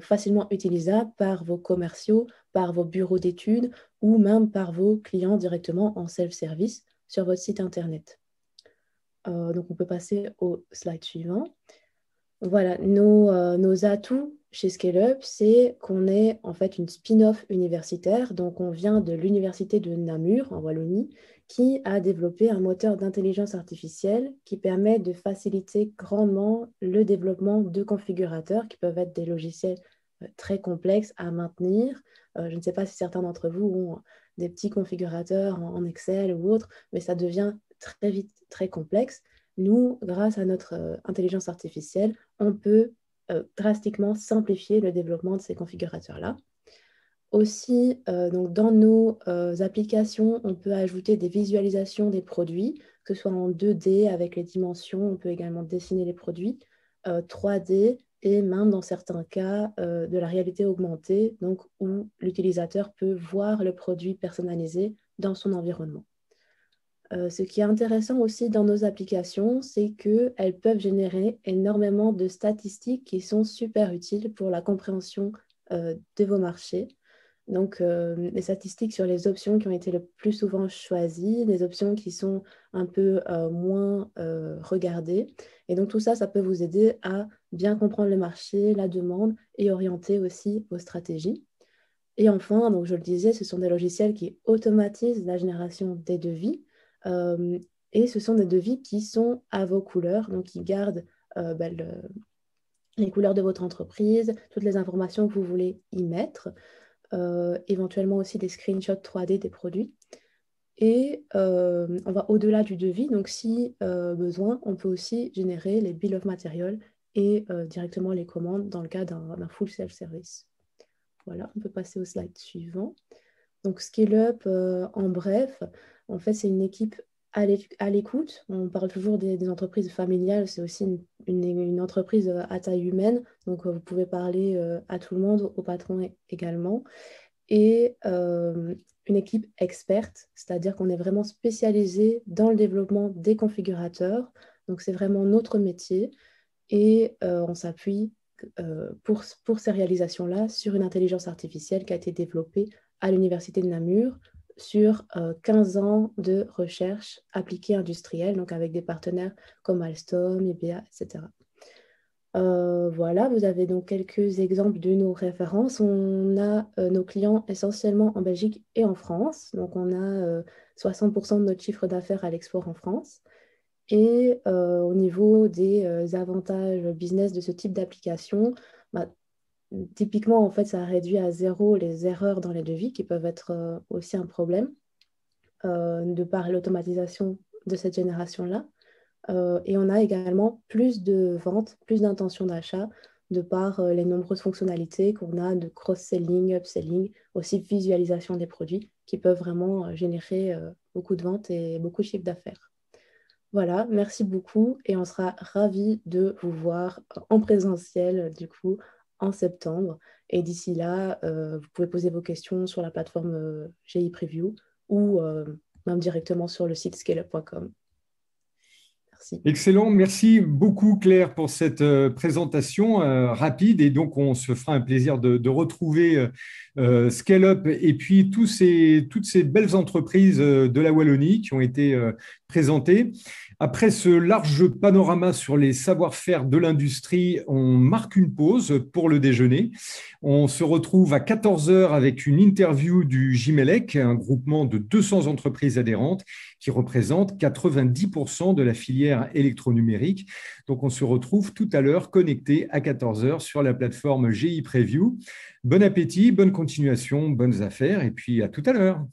facilement utilisables par vos commerciaux, par vos bureaux d'études ou même par vos clients directement en self-service sur votre site Internet. Donc, on peut passer au slide suivant. Voilà, nos atouts chez Scale Up, c'est qu'on est en fait une spin-off universitaire. Donc, on vient de l'université de Namur, en Wallonie, qui a développé un moteur d'intelligence artificielle qui permet de faciliter grandement le développement de configurateurs qui peuvent être des logiciels très complexes à maintenir. Je ne sais pas si certains d'entre vous ont des petits configurateurs en Excel ou autre, mais ça devient très vite très complexe. Nous, grâce à notre intelligence artificielle, on peut drastiquement simplifier le développement de ces configurateurs-là. Aussi, donc dans nos applications, on peut ajouter des visualisations des produits, que ce soit en 2D avec les dimensions, on peut également dessiner les produits, 3D et même dans certains cas de la réalité augmentée, donc où l'utilisateur peut voir le produit personnalisé dans son environnement. Ce qui est intéressant aussi dans nos applications, c'est qu'elles peuvent générer énormément de statistiques qui sont super utiles pour la compréhension de vos marchés. Donc, les statistiques sur les options qui ont été le plus souvent choisies, les options qui sont un peu moins regardées. Et donc, tout ça, ça peut vous aider à bien comprendre le marché, la demande et orienter aussi vos stratégies. Et enfin, donc je le disais, ce sont des logiciels qui automatisent la génération des devis. Et ce sont des devis qui sont à vos couleurs, donc qui gardent les couleurs de votre entreprise, toutes les informations que vous voulez y mettre, éventuellement aussi des screenshots 3D des produits. Et on va au-delà du devis, donc si besoin, on peut aussi générer les bill of material et directement les commandes dans le cas d'un full self-service. Voilà, on peut passer au slide suivant. Donc, Scale Up, en bref, en fait, c'est une équipe à l'écoute. On parle toujours des entreprises familiales. C'est aussi une entreprise à taille humaine. Donc, vous pouvez parler à tout le monde, au patron également. Et une équipe experte, c'est-à-dire qu'on est vraiment spécialisé dans le développement des configurateurs. Donc, c'est vraiment notre métier. Et on s'appuie pour ces réalisations-là sur une intelligence artificielle qui a été développée à l'Université de Namur sur 15 ans de recherche appliquée industrielle, donc avec des partenaires comme Alstom, IBA, etc. Voilà, vous avez donc quelques exemples de nos références. On a nos clients essentiellement en Belgique et en France. Donc, on a 60% de notre chiffre d'affaires à l'export en France. Et au niveau des avantages business de ce type d'application, typiquement, en fait, ça réduit à zéro les erreurs dans les devis qui peuvent être aussi un problème de par l'automatisation de cette génération-là. Et on a également plus de ventes, plus d'intentions d'achat de par les nombreuses fonctionnalités qu'on a de cross-selling, upselling, aussi visualisation des produits qui peuvent vraiment générer beaucoup de ventes et beaucoup de chiffre d'affaires. Voilà, merci beaucoup et on sera ravis de vous voir en présentiel du coup en septembre. Et d'ici là, vous pouvez poser vos questions sur la plateforme GI Preview ou même directement sur le site scaleup.com. Merci. Excellent, merci beaucoup Claire pour cette présentation rapide et donc on se fera un plaisir de retrouver Scale-up et puis toutes ces belles entreprises de la Wallonie qui ont été présentées. Après ce large panorama sur les savoir-faire de l'industrie, on marque une pause pour le déjeuner. On se retrouve à 14h avec une interview du Gimelec, un groupement de 200 entreprises adhérentes qui représente 90% de la filière électronumérique. Donc, on se retrouve tout à l'heure connecté à 14h sur la plateforme GI Preview. Bon appétit, bonne continuation, bonnes affaires et puis à tout à l'heure.